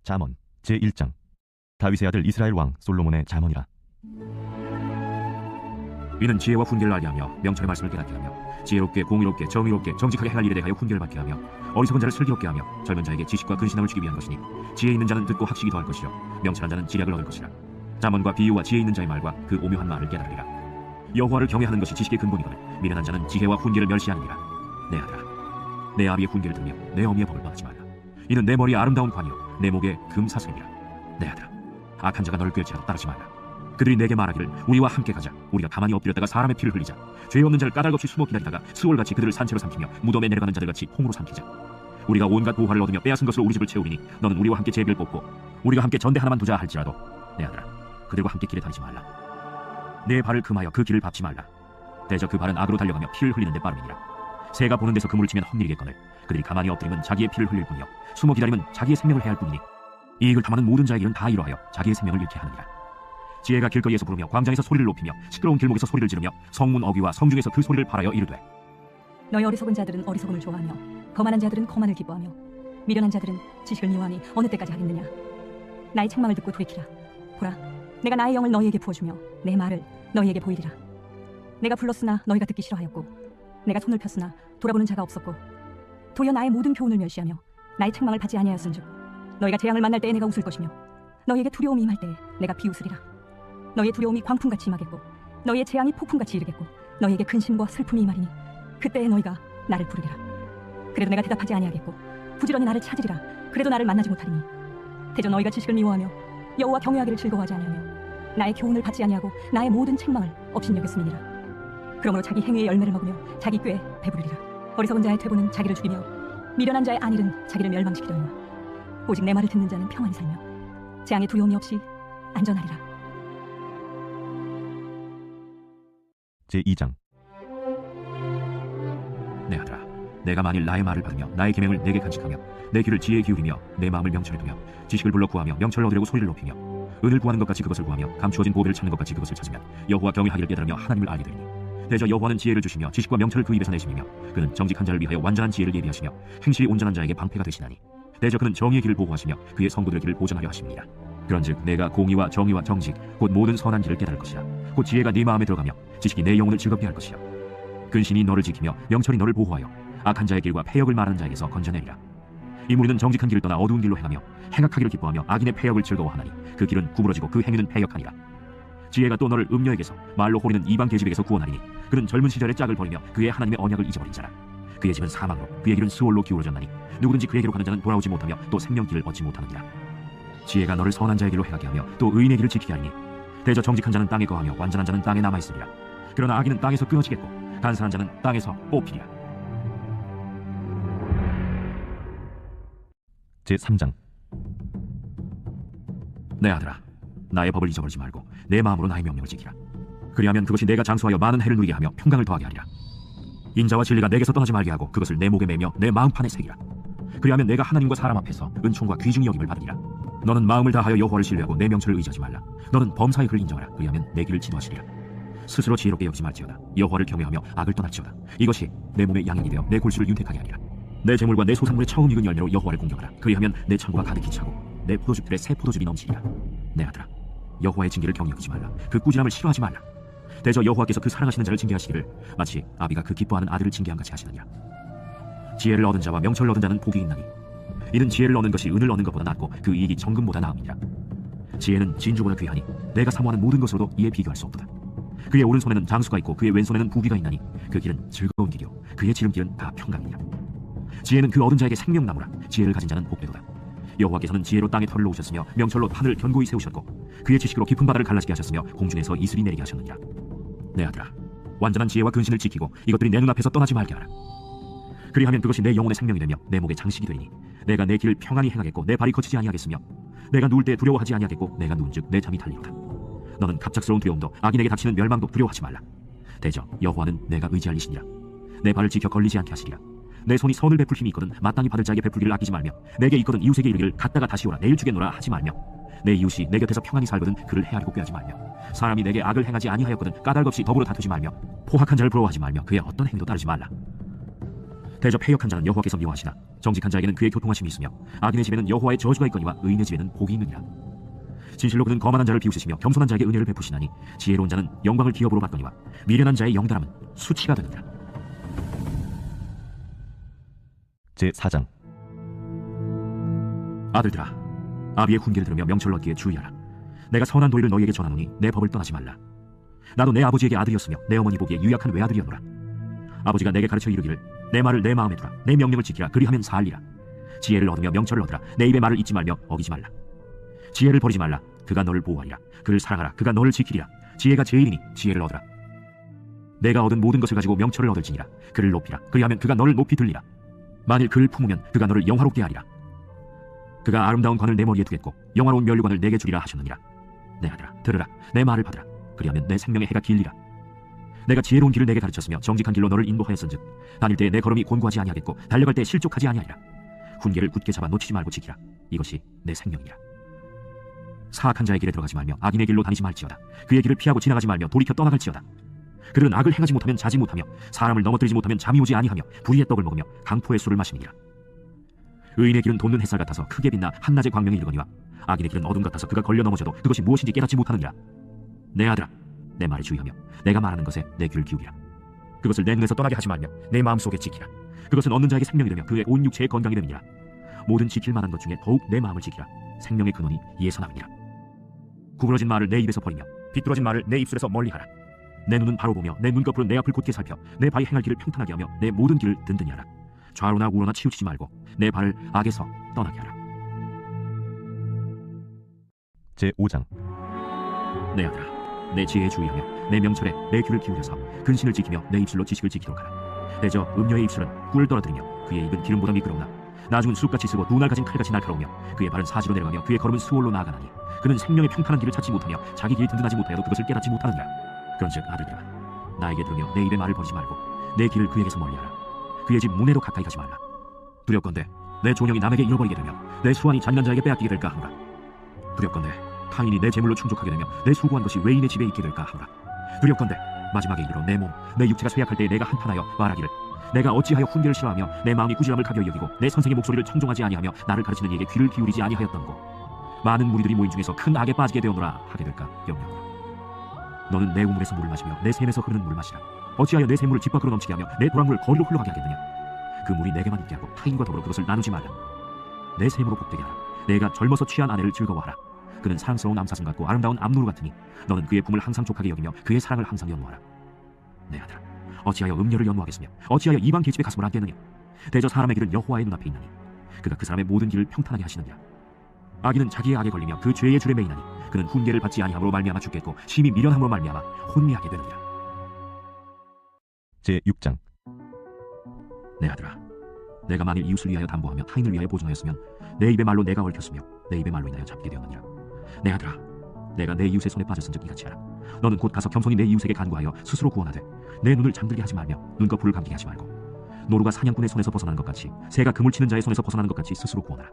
잠언 제1장. 다윗의 아들 이스라엘 왕 솔로몬의 잠언이라. 이는 지혜와 훈계를 알게 하며 명철의 말씀을 깨닫게 하며 지혜롭게 공의롭게 정의롭게 정직하게 행할 일에 대하여 훈계를 받게 하며 어리석은 자를 슬기롭게 하며 젊은 자에게 지식과 근신함을 주기 위한 것이니 지혜 있는 자는 듣고 학식이 더할 것이요 명철한 자는 지략을 얻을 것이라. 잠언과 비유와 지혜 있는 자의 말과 그 오묘한 말을 깨달으리라. 여호와를 경외하는 것이 지식의 근본이거늘 미련한 자는 지혜와 훈계를 멸시하느니라. 내 아들아, 내 아비의 훈계를 들으며 내 어미의 법을 떠나지 말라. 이는 내 머리에 아름다운 관이요 내 목에 금사슬이라. 내 아들아, 악한 자가 너를 꿰지하도 따르지 말라. 그들이 내게 말하기를 우리와 함께 가자. 우리가 가만히 엎드렸다가 사람의 피를 흘리자. 죄 없는 자를 까닭없이 숨어 기다리다가 스월같이 그들을 산채로 삼키며 무덤에 내려가는 자들같이 홍으로 삼키자. 우리가 온갖 보화를 얻으며 빼앗은 것으로 우리 집을 채우리니 너는 우리와 함께 제비를 뽑고 우리가 함께 전대 하나만 두자 할지라도 내 아들아, 그들과 함께 길에 다니지 말라. 내 발을 금하여 그 길을 밟지 말라. 대저 그 발은 악으로 달려가며 피를 흘리는 데 빠름이니라. 새가 보는 데서 그물을 치면 헛일이겠거늘 그들이 가만히 엎드리면 자기의 피를 흘릴 뿐이요 숨어 기다리면 자기의 생명을 해할 뿐이니 이익을 탐하는 모든 자의 길은 다 이러하여 자기의 생명을 잃게 하느니라. 지혜가 길거리에서 부르며 광장에서 소리를 높이며 시끄러운 길목에서 소리를 지르며 성문 어귀와 성중에서 그 소리를 팔하여 이르되 너희 어리석은 자들은 어리석음을 좋아하며 거만한 자들은 거만을 기뻐하며 미련한 자들은 지식을 미워하니 어느 때까지 하겠느냐. 나의 책망을 듣고 돌이키라. 보라, 내가 나의 영을 너희에게 부어주며 내 말을 너희에게 보이리라. 내가 불렀으나 너희가 듣기 싫어하였고 내가 손을 폈으나 돌아보는 자가 없었고 도리어 나의 모든 교훈을 멸시하며 나의 책망을 받지 아니하였은즉 너희가 재앙을 만날 때에 내가 웃을 것이며 너희에게 두려움이 임할 때에 내가 비웃으리라. 너희의 두려움이 광풍같이 임하겠고 너희의 재앙이 폭풍같이 이르겠고 너희에게 근심과 슬픔이 임하리니 그때에 너희가 나를 부르리라. 그래도 내가 대답하지 아니하겠고 부지런히 나를 찾으리라. 그래도 나를 만나지 못하리니 대저 너희가 지식을 미워하며 여호와 경외하기를 즐거워하지 아니하며 나의 교훈을 받지 아니하고 나의 모든 책망을 업신여겼음이니라. 그러므로 자기 행위의 열매를 먹으며 자기 꾀에 배부르리라. 어리석은 자의 퇴보는 자기를 죽이며 미련한 자의 안일은 자기를 멸망시키려니와 오직 내 말을 듣는 자는 평안히 살며 재앙의 두려움이 없이 안전하리라. 제2장. 내 아들아, 내가 만일 나의 말을 받으며 나의 계명을 내게 간직하며 내 귀를 지혜에 기울이며 내 마음을 명철에 두며 지식을 불러 구하며 명철을 얻으려고 소리를 높이며 은을 구하는 것 같이 그것을 구하며 감추어진 보배를 찾는 것 같이 그것을 찾으면 여호와 경외하기를 깨달으며 하나님을 알게 되리니 대저 여호와는 지혜를 주시며 지식과 명철을 그 입에서 내시며 그는 정직한 자를 위하여 완전한 지혜를 예비하시며 행실이 온전한 자에게 방패가 되시나니 대저 그는 정의의 길을 보호하시며 그의 성도들의 길을 보전하려 하십니다. 그런즉 내가 공의와 정의와 정직 곧 모든 선한 길을 깨달을 것이라. 곧 지혜가 네 마음에 들어가며 지식이 내 영혼을 즐겁게 할 것이라. 근신이 너를 지키며 명철이 너를 보호하여 악한 자의 길과 패역을 말하는 자에게서 건져내리라. 이 무리는 정직한 길을 떠나 어두운 길로 행하며 행악하기를 기뻐하며 악인의 패역을 즐거워하나니 그 길은 구부러지고 그 행위는 패역하니라. 지혜가 또 너를 음녀에게서 말로 호리는 이방 계집에게서 구원하리니 그는 젊은 시절의 짝을 버리며 그의 하나님의 언약을 잊어버린 자라. 그의 집은 사망으로 그의 길은 스올로 기울어졌나니 누구든지 그에게로 가는 자는 돌아오지 못하며 또 생명길을 얻지 못하느니라. 지혜가 너를 선한 자의 길로 행하게 하며 또 의인의 길을 지키게 하리니 대저 정직한 자는 땅에 거하며 완전한 자는 땅에 남아있으리라. 그러나 악인은 땅에서 끊어지겠고 간사한 자는 땅에서 뽑히리라. 제3장. 내 아들아, 나의 법을 잊어버리지 말고 내 마음으로 나의 명령을 지키라. 그리하면 그것이 내가 장수하여 많은 해를 누리게 하며 평강을 더하게 하리라. 인자와 진리가 내게서 떠나지 말게 하고 그것을 내 목에 매며 내 마음판에 새기라. 그리하면 내가 하나님과 사람 앞에서 은총과 귀중히 여김을 받으리라. 너는 마음을 다하여 여호와를 신뢰하고 내 명철을 의지하지 말라. 너는 범사의 그를 인정하라. 그리하면 내 길을 지도하시리라. 스스로 지혜롭게 여기지 말지어다. 여호와를 경외하며 악을 떠날지어다. 이것이 내 몸의 양인이 되어 내 골수를 윤택하게 하리라. 내 재물과 내 소산물의 처음 익은 열매로 여호와를 공경하라. 그리하면 내 창고가 가득히 차고 내 포도즙들의 새 포도즙이 넘치리라. 내 아들아, 여호와의 징계를 경히 여기지 말라. 그 꾸지람을 싫어하지 말라. 대저 여호와께서 그 사랑하시는 자를 징계하시기를 마치 아비가 그 기뻐하는 아들을 징계한 같이 하시느니라. 지혜를 얻은 자와 명철을 얻은 자는 복이 있나니 이는 지혜를 얻는 것이 은을 얻는 것보다 낫고 그 이익이 정금보다 나음이니라. 지혜는 진주보다 귀하니 내가 사모하는 모든 것으로도 이에 비교할 수 없도다. 그의 오른손에는 장수가 있고 그의 왼손에는 부귀가 있나니 그 길은 즐거운 길이요 그의 지름길은 다 평강이니라. 지혜는 그 얻은 자에게 생명나무라. 지혜를 가진 자는 복되도다. 여호와께서는 지혜로 땅에 털을 놓으셨으며 명철로 하늘을 견고히 세우셨고 그의 지식으로 깊은 바다를 갈라지게 하셨으며 공중에서 이슬이 내리게 하셨느니라. 내 아들아, 완전한 지혜와 근신을 지키고 이것들이 내 눈앞에서 떠나지 말게 하라. 그리하면 그것이 내 영혼의 생명이 되며 내 목의 장식이 되리니 내가 내 길을 평안히 행하겠고 내 발이 거치지 아니하겠으며 내가 누울 때 두려워하지 아니하겠고 내가 누운즉 내 잠이 달리로다. 너는 갑작스러운 두려움도 악인에게 닥치는 멸망도 두려워하지 말라. 대저 여호와는 내가 의지할 이시니라. 내 발을 지켜 걸리지 않게 하시리라. 내 손이 선을 베풀 힘이 있거든 마땅히 받을 자에게 베풀기를 아끼지 말며 내게 있거든 이웃에게 이르기를 갔다가 다시 오라 내일 주겠노라 하지 말며 내 이웃이 내 곁에서 평안히 살거든 그를 헤아리고 꾀하지 말며 사람이 내게 악을 행하지 아니하였거든 까닭없이 더불어 다투지 말며 포악한 자를 부러워하지 말며 그의 어떤 행위도 따르지 말라. 대저 패역한 자는 여호와께서 미워하시나 정직한 자에게는 그의 교통하심이 있으며 악인의 집에는 여호와의 저주가 있거니와 의인의 집에는 복이 있느니라. 진실로 그는 거만한 자를 비우시며 겸손한 자에게 은혜를 베푸시나니 지혜로운 자는 영광을 기업으로 받거니와 미련한 자의 영달함은 수치가 되느니라. 제4장. 아들들아, 아비의 훈계를 들으며 명철을 얻기에 주의하라. 내가 선한 도리를 너희에게 전하노니 내 법을 떠나지 말라. 나도 내 아버지에게 아들이었으며 내 어머니 보기에 유약한 외아들이었노라. 아버지가 내게 가르쳐 이르기를 내 말을 내 마음에 두라. 내 명령을 지키라. 그리하면 살리라. 지혜를 얻으며 명철을 얻으라. 내 입의 말을 잊지 말며 어기지 말라. 지혜를 버리지 말라. 그가 너를 보호하리라. 그를 사랑하라. 그가 너를 지키리라. 지혜가 제일이니 지혜를 얻으라. 내가 얻은 모든 것을 가지고 명철을 얻을지니라. 그를 높이라. 그리하면 그가 너를 높이 들리라. 만일 그를 품으면 그가 너를 영화롭게 하리라. 그가 아름다운 관을 내 머리에 두겠고 영화로운 면류관을 내게 주리라 하셨느니라. 내 아들아, 들으라. 내 말을 받으라. 그리하면 내 생명의 해가 길리라. 내가 지혜로운 길을 내게 가르쳤으며 정직한 길로 너를 인도하였은즉 다닐 때에 내 걸음이 곤고하지 아니하겠고 달려갈 때에 실족하지 아니하리라. 훈계를 굳게 잡아 놓치지 말고 지키라. 이것이 내 생명이라. 사악한 자의 길에 들어가지 말며 악인의 길로 다니지 말지어다. 그의 길을 피하고 지나가지 말며 돌이켜 떠나갈지어다. 그들은 악을 행하지 못하면 자지 못하며 사람을 넘어뜨리지 못하면 잠이 오지 아니하며 불의의 떡을 먹으며 강포의 술을 마시느니라. 의인의 길은 돋는 햇살 같아서 크게 빛나 한낮의 광명이 이르거니와 악인의 길은 어둠 같아서 그가 걸려 넘어져도 그것이 무엇인지 깨닫지 못하느니라. 내 아들아, 내 말에 주의하며 내가 말하는 것에 내 귀를 기울이라. 그것을 내 눈에서 떠나게 하지 말며 내 마음속에 지키라. 그것은 얻는 자에게 생명이 되며 그의 온 육체의 건강이 됨이니라. 모든 지킬 만한 것 중에 더욱 내 마음을 지키라. 생명의 근원이 이에서 남이니라. 구부러진 말을 내 입에서 버리며 비뚤어진 말을 내 입술에서 멀리하라. 내 눈은 바로 보며 내 눈꺼풀은 내 앞을 곧게 살펴 내 발이 행할 길을 평탄하게 하며 내 모든 길을 든든히 하라. 좌로나 우로나 치우치지 말고 내 발을 악에서 떠나게 하라. 제5장. 내 아들아, 내 지혜에 주의하며 내 명철에 내 귀를 기울여서 근신을 지키며 내 입술로 지식을 지키도록 하라. 대저 음녀의 입술은 꿀을 떨어뜨리며 그의 입은 기름보다 미끄럽나 나중은 쑥같이 쓰고 눈알 가진 칼같이 날카로우며 그의 발은 사지로 내려가며 그의 걸음은 수월로 나아가나니 그는 생명의 평탄한 길을 찾지 못하며 자기 길이 든든하지 못하여도 그것을 깨닫지 못하느니라. 그런즉 아들들아, 나에게 들으며 내 입의 말을 버리지 말고 내 길을 그에게서 멀리하라. 그의 집 문에도 가까이 가지 말라. 두렵건대 내 종영이 남에게 잃어버리게 되며 내 수완이 잔인한 자에게 빼앗기게 될까 하노라. 두렵건대 타인이 내 재물로 충족하게 되며 내 수고한 것이 외인의 집에 있게 될까 하노라. 두렵건대 마지막에 이르러 내 몸, 내 육체가 쇠약할 때에 내가 한탄하여 말하기를 내가 어찌하여 훈계를 싫어하며 내 마음이 꾸지람을 가벼이 여기고 내 선생의 목소리를 청종하지 아니하며 나를 가르치는 이에게 귀를 기울이지 아니하였던고. 많은 무리들이 모인 중에서 큰 악에 빠지게 되었노라 하게 될까 염려하노라. 너는 내 우물에서 물을 마시며 내 샘에서 흐르는 물을 마시라. 어찌하여 내 샘물을 집 밖으로 넘치게 하며 내 도랑물을 거리로 흘러가게 하겠느냐. 그 물이 내게만 있게 하고 타인과 더불어 그것을 나누지 말라. 내 샘으로 복되게 하라. 내가 젊어서 취한 아내를 즐거워하라. 그는 사랑스러운 암사슴 같고 아름다운 암노루 같으니 너는 그의 품을 항상 족하게 여기며 그의 사랑을 항상 연모하라. 내 아들아, 어찌하여 음녀를 연모하겠으며 어찌하여 이방 계집의 가슴을 안겠느냐. 대저 사람의 길은 여호와의 눈앞에 있나니 그가 그 사람의 모든 길을 평탄하게 하시느니라. 악인은 자기의 악에 걸리며 그 죄의 줄에 매이나니 그는 훈계를 받지 아니함으로 말미암아 죽겠고 심히 미련함으로 말미암아 혼미하게 되느니라. 제6장. 내 아들아, 내가 만일 이웃을 위하여 담보하며 타인을 위하여 보증하였으면 내 입의 말로 내가 얽혔으며 내 입의 말로 인하여 잡게 되었느니라. 내 아들아, 내가 내 이웃의 손에 빠졌은즉 이같이 하라. 너는 곧 가서 겸손히 내 이웃에게 간구하여 스스로 구원하되 내 눈을 잠들게 하지 말며 눈꺼풀을 감기게 하지 말고 노루가 사냥꾼의 손에서 벗어나는 것 같이 새가 그물 치는 자의 손에서 벗어나는 것 같이 스스로 구원하라.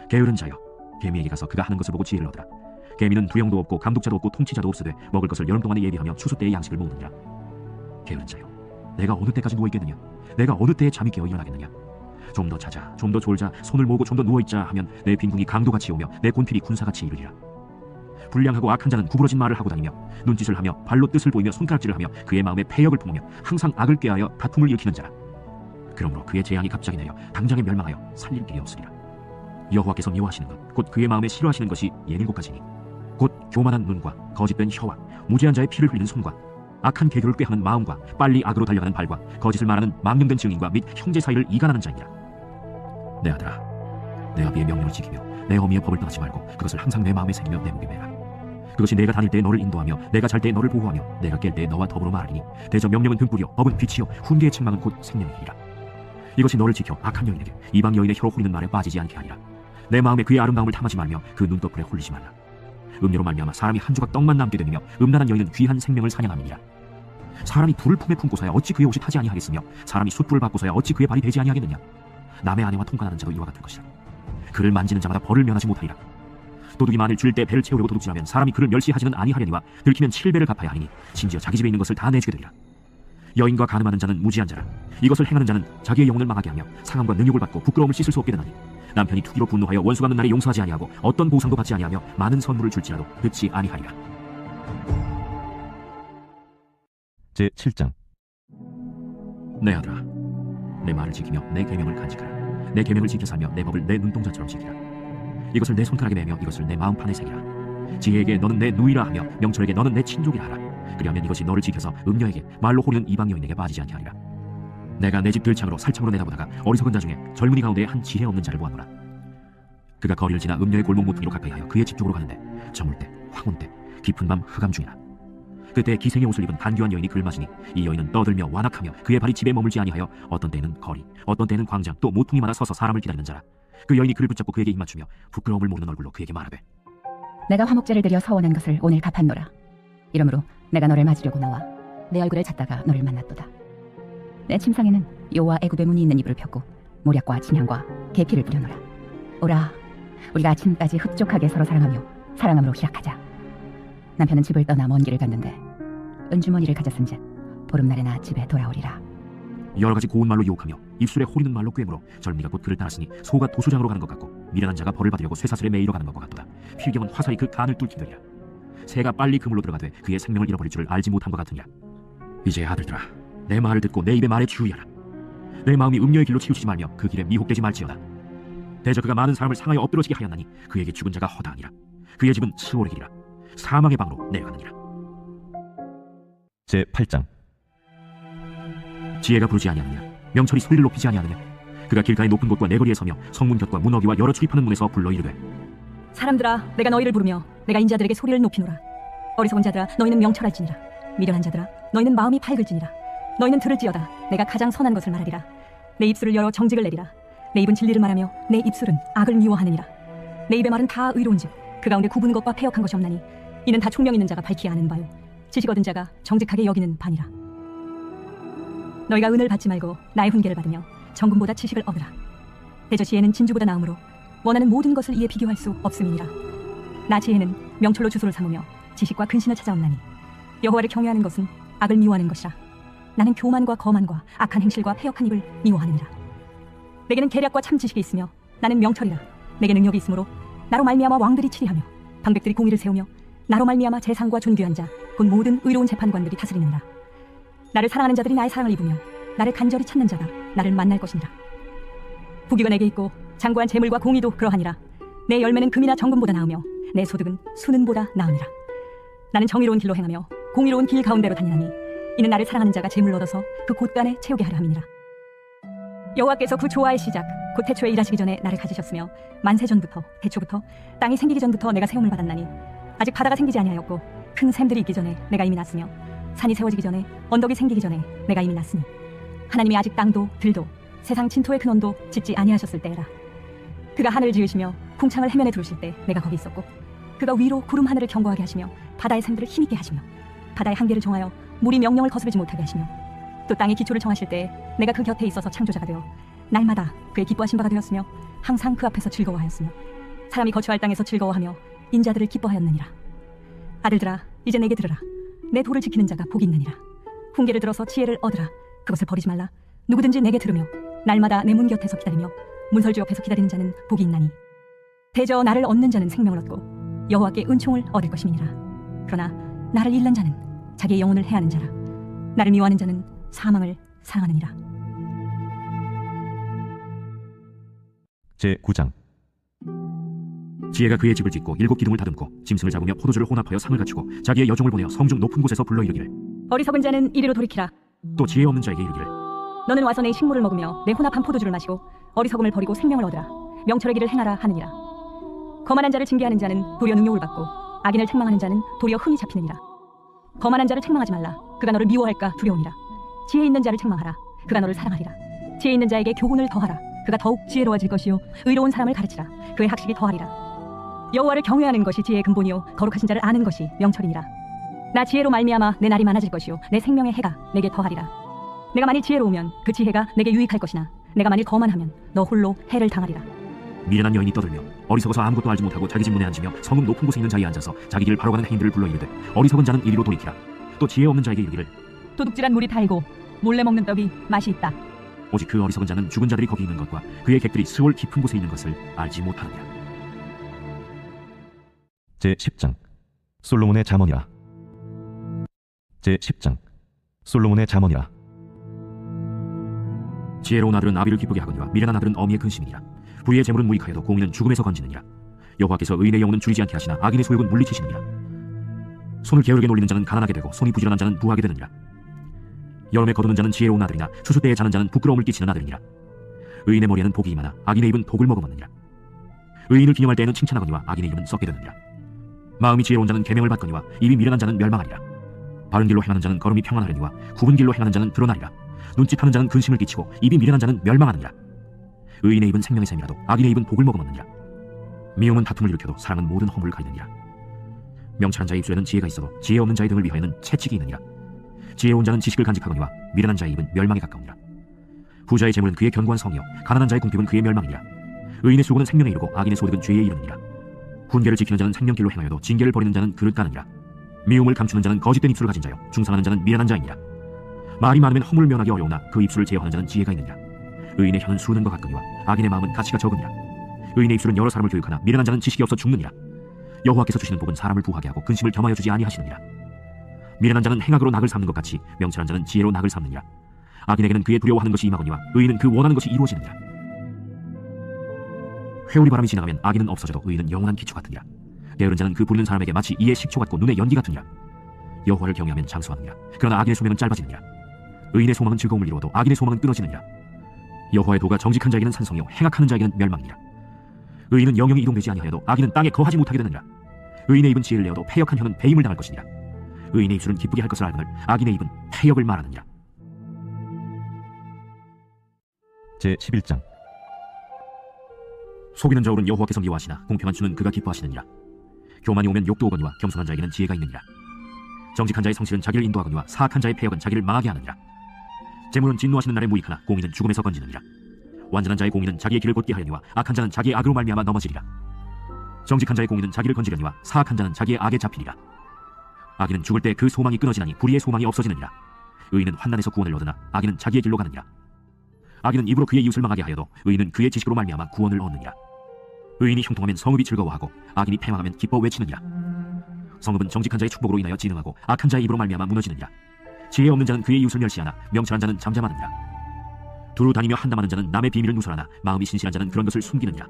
게으른 자여, 개미에게 가서 그가 하는 것을 보고 지혜를 얻으라. 개미는 두영도 없고 감독자도 없고 통치자도 없으되 먹을 것을 여름 동안에 예비하며 추수 때의 양식을 모으느니라. 게으른 자여, 내가 어느 때까지 누워있겠느냐. 내가 어느 때에 잠이 깨어 일어나겠느냐. 좀 더 자자, 좀 더 졸자, 손을 모으고 좀 더 누워있자 하면 내 빈궁이 강도같이 오며 내 곤필이 군사같이 이르리라. 불량하고 악한 자는 구부러진 말을 하고 다니며 눈짓을 하며 발로 뜻을 보이며 손가락질을 하며 그의 마음에 패역을 품으며 항상 악을 꾀하여 다툼을 일으키는 자라. 그러므로 그의 재앙이 갑자기 내려 당장에 멸망하여 살릴 길이 없으리라. 여호와께서 미워하시는 것 곧 그의 마음에 싫어하시는 것이 예는 것까지니 곧 교만한 눈과 거짓된 혀와 무죄한 자의 피를 흘리는 손과 악한 계교를 꾀하는 마음과 빨리 악으로 달려가는 발과 거짓을 말하는 망령된 증인과 및 형제 사이를 이간하는 자이니라. 내 아들아, 내 아비의 명령을 지키며 내 어미의 법을 떠나지 말고 그것을 항상 내 마음에 새기며 내 목에 매라. 그것이 내가 다닐 때에 너를 인도하며 내가 잘 때에 너를 보호하며 내가 깰 때에 너와 더불어 말하리니 대저 명령은 등불이요 법은 빛이요 훈계의 책망은 곧 생명이니라. 이것이 너를 지켜 악한 여인에게 이방 여인의 혀로 후리는 말에 빠지지 않게 하리라. 내 마음에 그의 아름다움을 탐하지 말며 그 눈꺼풀에 홀리지 말라. 음료로 말미암아 사람이 한 조각 떡만 남게 되며 음란한 여인은 귀한 생명을 사냥함이니라. 사람이 불을 품에 품고서야 어찌 그의 옷이 타지 아니하겠으며 사람이 숯불을 받고서야 어찌 그의 발이 되지 아니하겠느냐. 남의 아내와 통관하는 자도 이와 같을 것이라. 그를 만지는 자마다 벌을 면하지 못하리라. 도둑이 만일 줄 때 배를 채우려고 도둑질하면 사람이 그를 멸시하지는 아니하려니와 들키면 7배를 갚아야 하리니 심지어 자기 집에 있는 것을 다 내주게 되리라. 여인과 간음하는 자는 무지한 자라. 이것을 행하는 자는 자기의 영혼을 망하게 하며 상함과 능욕을 받고 부끄러움을 씻을 수 없게 되나니 남편이 투기로 분노하여 원수 갚는 날에 용서하지 아니하고 어떤 보상도 받지 아니하며 많은 선물을 줄지라도 듣지 아니하리라. 제 7장. 내 아들아, 내 말을 지키며 내 계명을 간직하라. 내 계명을 지켜 살며 내 법을 내 눈동자처럼 지키라. 이것을 내 손가락에 매며 이것을 내 마음판에 새기라. 지혜에게 너는 내 누이라 하며 명철에게 너는 내 친족이라 하라. 그리하면 이것이 너를 지켜서 음녀에게 말로 호르는 이방 여인에게 빠지지 않게 하리라. 내가 내 집 들창으로 살창으로 내다보다가 어리석은 자 중에 젊은이 가운데 한 지혜 없는 자를 보았노라. 그가 거리를 지나 음녀의 골목 모퉁이로 가까이 하여 그의 집 쪽으로 가는데 저물 때 황혼 때 깊은 밤 흑암 중이라. 그때 기생의 옷을 입은 간교한 여인이 그를 마시니 이 여인은 떠들며 완악하며 그의 발이 집에 머물지 아니하여 어떤 때는 거리 어떤 때는 광장 또 모퉁이마다 서서 사람을 기다리는 자라. 그 여인이 그를 붙잡고 그에게 입맞추며 부끄러움을 모르는 얼굴로 그에게 말하되 내가 화목제를 드려 서원한 것을 오늘 갚았노라. 이러므로 내가 너를 맞으려고 나와 내 얼굴을 찾다가 너를 만났도다. 내 침상에는 요와 애굽의 문이 있는 이불을 폈고 모략과 진향과 계피를 뿌려놓으라. 오라, 우리가 아침까지 흡족하게 서로 사랑하며 사랑함으로 시작하자. 남편은 집을 떠나 먼 길을 갔는데 은주머니를 가졌은즉 보름날에나 집에 돌아오리라. 여러 가지 고운 말로 유혹하며 입술에 호리는 말로 꿰물어 젊은이가 곧 그를 따랐으니 소가 도수장으로 가는 것 같고 미련한 자가 벌을 받으려고 쇠사슬에 매이러 가는 것과 같도다. 필경은 화살이 그 간을 뚫게 되리라. 새가 빨리 그물로 들어가되 그의 생명을 잃어버릴 줄을 알지 못함과 같으니라. 이제 아들들아, 내 말을 듣고 내 입의 말에 주의하라. 내 마음이 음녀의 길로 치우치지 말며 그 길에 미혹되지 말지어다. 대저 그가 많은 사람을 상하여 엎드러지게 하였나니 그에게 죽은 자가 허다하니라. 그의 집은 스올의 길이라. 사망의 방으로 내려가느니라. 제 8장. 지혜가 부르지 아니하느냐, 명철이 소리를 높이지 아니하느냐. 그가 길가의 높은 곳과 내거리에 서며 성문 곁과 문 어귀와 여러 출입하는 문에서 불러 이르되 사람들아, 내가 너희를 부르며 내가 인자들에게 소리를 높이노라. 어리석은 자들아, 너희는 명철할지니라. 미련한 자들아, 너희는 마음이 밝을지니라. 너희는 들을지어다. 내가 가장 선한 것을 말하리라. 내 입술을 열어 정직을 내리라. 내 입은 진리를 말하며 내 입술은 악을 미워하느니라. 내 입의 말은 다 의로운즉 그 가운데 구부는 것과 패역한 것이 없나니 이는 다 총명 있는 자가 밝히 아는 바요 지식 얻은 자가 정직하게 여기는 바니라. 너희가 은을 받지 말고 나의 훈계를 받으며 정금보다 지식을 얻으라. 대저 지혜는 진주보다 나음으로 원하는 모든 것을 이에 비교할 수 없음이니라. 나 지혜는 명철로 주소를 삼으며 지식과 근신을 찾아옵나니 여호와를 경외하는 것은 악을 미워하는 것이라. 나는 교만과 거만과 악한 행실과 패역한 입을 미워하느니라. 내게는 계략과 참 지식이 있으며 나는 명철이라. 내게 능력이 있으므로 나로 말미암아 왕들이 치리하며 방백들이 공의를 세우며 나로 말미암아 재상과 존귀한 자 곧 모든 의로운 재판관들이 다스리느니라. 나를 사랑하는 자들이 나의 사랑을 입으며 나를 간절히 찾는 자가 나를 만날 것이니라. 부귀가 내게 있고 장구한 재물과 공의도 그러하니라. 내 열매는 금이나 정금보다 나으며 내 소득은 수는보다 나으니라. 나는 정의로운 길로 행하며 공의로운 길 가운데로 다니나니 이는 나를 사랑하는 자가 재물을 얻어서 그 곳간에 채우게 하려 함이니라. 여호와께서 그 조화의 시작 곧 태초에 일하시기 전에 나를 가지셨으며 만세 전부터 태초부터 땅이 생기기 전부터 내가 세움을 받았나니 아직 바다가 생기지 아니하였고 큰 샘들이 있기 전에 내가 이미 났으며 산이 세워지기 전에 언덕이 생기기 전에 내가 이미 났으니 하나님이 아직 땅도 들도 세상 진토의 근원도 짓지 아니하셨을 때라. 그가 하늘을 지으시며 궁창을 해면에 두르실 때 내가 거기 있었고 그가 위로 구름 하늘을 견고하게 하시며 바다의 샘들을 힘있게 하시며 바다의 한계를 정하여 물이 명령을 거스르지 못하게 하시며 또 땅의 기초를 정하실 때 내가 그 곁에 있어서 창조자가 되어 날마다 그의 기뻐하신 바가 되었으며 항상 그 앞에서 즐거워하였으며 사람이 거처할 땅에서 즐거워하며 인자들을 기뻐하였느니라. 아들들아, 이제 내게 들으라. 내 도를 지키는 자가 복이 있느니라. 훈계를 들어서 지혜를 얻으라. 그것을 버리지 말라. 누구든지 내게 들으며 날마다 내 문 곁에서 기다리며 문설주 옆에서 기다리는 자는 복이 있나니 대저 나를 얻는 자는 생명을 얻고 여호와께 은총을 얻을 것임이니라. 그러나 나를 잃는 자는 자기의 영혼을 해하는 자라. 나를 미워하는 자는 사망을 사랑하느니라. 제 9장. 지혜가 그의 집을 짓고 7 기둥을 다듬고 짐승을 잡으며 포도주를 혼합하여 상을 갖추고 자기의 여종을 보내어 성중 높은 곳에서 불러 이르기를 어리석은 자는 이리로 돌이키라. 또 지혜 없는 자에게 이르기를 너는 와서 내 식물을 먹으며 내 혼합한 포도주를 마시고 어리석음을 버리고 생명을 얻으라. 명철의 길을 행하라 하느니라. 거만한 자를 징계하는 자는 도리어 능욕을 받고 악인을 책망하는 자는 도리어 흠이 잡히느니라. 거만한 자를 책망하지 말라. 그가 너를 미워할까 두려우니라. 지혜 있는 자를 책망하라. 그가 너를 사랑하리라. 지혜 있는 자에게 교훈을 더하라. 그가 더욱 지혜로워질 것이요 의로운 사람을 가르치라. 그의 학식이 더하리라. 여호와를 경외하는 것이 지혜의 근본이요 거룩하신 자를 아는 것이 명철이니라. 나 지혜로 말미암아 내 날이 많아질 것이요 내 생명의 해가 내게 더하리라. 내가 만일 지혜로우면 그 지혜가 내게 유익할 것이나 내가 만일 거만하면 너 홀로 해를 당하리라. 미련한 여인이 떠들며 어리석어서 아무것도 알지 못하고 자기 집 문에 앉으며 성읍 높은 곳에 있는 자리에 앉아서 자기 길을 바로 가는 행인들을 불러 이르되 어리석은 자는 이리로 돌이키라. 또 지혜 없는 자에게 이르기를 도둑질한 물이 달고 몰래 먹는 떡이 맛이 있다. 오직 그 어리석은 자는 죽은 자들이 거기 있는 것과 그의 객들이 스올 깊은 곳에 있는 것을 알지 못하느니라. 제10장 솔로몬의 잠언이라. 제10장 솔로몬의 잠언이라. 지혜로운 아들은 아비를 기쁘게 하거니와 미련한 아들은 어미의 근심이니라. 불의의 재물은 무익하여도 공의는 죽음에서 건지느니라. 여호와께서 의인의 영혼은 줄이지 않게 하시나 악인의 소욕은 물리치시느니라. 손을 게으르게 놀리는 자는 가난하게 되고 손이 부지런한 자는 부하게 되느니라. 여름에 거두는 자는 지혜로운 아들이나 추수 때에 자는 자는 부끄러움을 끼치는 아들이니라. 의인의 머리에는 복이 임하나 악인의 입은 독을 머금었느니라. 의인을 기념할 때에는 칭찬하거니와 악인의 이름은 썩게 되느니라. 마음이 지혜로운 자는 계명을 받거니와 입이 미련한 자는 멸망하리라. 바른 길로 행하는 자는 걸음이 평안하려니와 굽은 길로 행하는 자는 드러나리라. 눈짓하는 자는 근심을 끼치고 입이 미련한 자는 멸망하느니라. 의인의 입은 생명의 샘이라도 악인의 입은 독을 머금었느니라. 미움은 다툼을 일으켜도 사랑은 모든 허물을 가리느니라. 명철한 자의 입술에는 지혜가 있어도 지혜 없는 자의 등을 위하여는 채찍이 있느니라. 지혜로운 자는 지식을 간직하거니와 미련한 자의 입은 멸망에 가까우니라. 부자의 재물은 그의 견고한 성이요 가난한 자의 궁핍은 그의 멸망이니라. 의인의 수고는 생명에 이르고 악인의 소득은 죄에 이르느니라. 훈계를 지키는 자는 생명길로 행하여도 징계를 버리는 자는 그릇 가느니라. 미움을 감추는 자는 거짓된 입술을 가진 자요 중상하는 자는 미련한 자이니라. 말이 많으면 허물을 면하기 어려우나 그 입술을 제어하는 자는 지혜가 있느니라. 의인의 혀는 수르는 것 같거니와 악인의 마음은 가치가 적으니라. 의인의 입술은 여러 사람을 교육하나 미련한 자는 지식이 없어 죽느니라. 여호와께서 주시는 복은 사람을 부하게 하고 근심을 겸하여 주지 아니하시느니라. 미련한 자는 행악으로 낙을 삼는 것 같이 명철한 자는 지혜로 낙을 삼느니라. 악인에게는 그의 두려워하는 것이 임하거니와 의인은 그 원하는 것이 이루어지느니라. 회오리 바람이 지나가면 악인은 없어져도 의인은 영원한 기초 같으니라. 게으른 자는 그 부리는 사람에게 마치 이의 식초 같고 눈의 연기 같으니라. 여호와를 경외하면 장수하느니라. 그러나 악인의 소명은 짧아지느니라. 의인의 소망은 즐거움을 이루어도 악인의 소망은 끊어지느니라. 여호와의 도가 정직한 자에게는 산성이요 행악하는 자에게는 멸망이니라. 의인은 영영이 이동되지 아니하여도 악인은 땅에 거하지 못하게 되느니라. 의인의 입은 지혜를 내어도 패역한 혀는 배임을 당할 것이니라. 의인의 입술은 기쁘게 할 것을 알거늘 악인의 입은 패역을 말하느니라. 제11장 속이는 저울은 여호와께서 미워하시나 공평한 주는 그가 기뻐하시느니라. 교만이 오면 욕도 오거니와 겸손한 자에게는 지혜가 있느니라. 정직한 자의 성실은 자기를 인도하거니와 사악한 자의 패역은 자기를 망하게 하느니라. 재물은 진노하시는 날에 무익하나 공의는 죽음에서 건지느니라. 완전한 자의 공의는 자기의 길을 곧게 하려니와 악한 자는 자기의 악으로 말미암아 넘어지리라. 정직한 자의 공의는 자기를 건지려니와 사악한 자는 자기의 악에 잡히리라. 악인은 죽을 때 그 소망이 끊어지나니 불의의 소망이 없어지느니라. 의인은 환난에서 구원을 얻으나 악인은 자기의 길로 가느니라. 악인은 입으로 그의 이웃을 망하게 하여도 의인은 그의 지식으로 말미암아 구원을 얻느니라. 의인이 형통하면 성읍이 즐거워하고 악인이 패망하면 기뻐 외치느니라. 성읍은 정직한 자의 축복으로 인하여 진흥하고 악한 자의 입으로 말미암아 무너지느니라. 지혜 없는 자는 그의 이웃을 멸시하나 명철한 자는 잠잠하느니라. 두루 다니며 한담하는 자는 남의 비밀을 누설하나 마음이 신실한 자는 그런 것을 숨기느니라.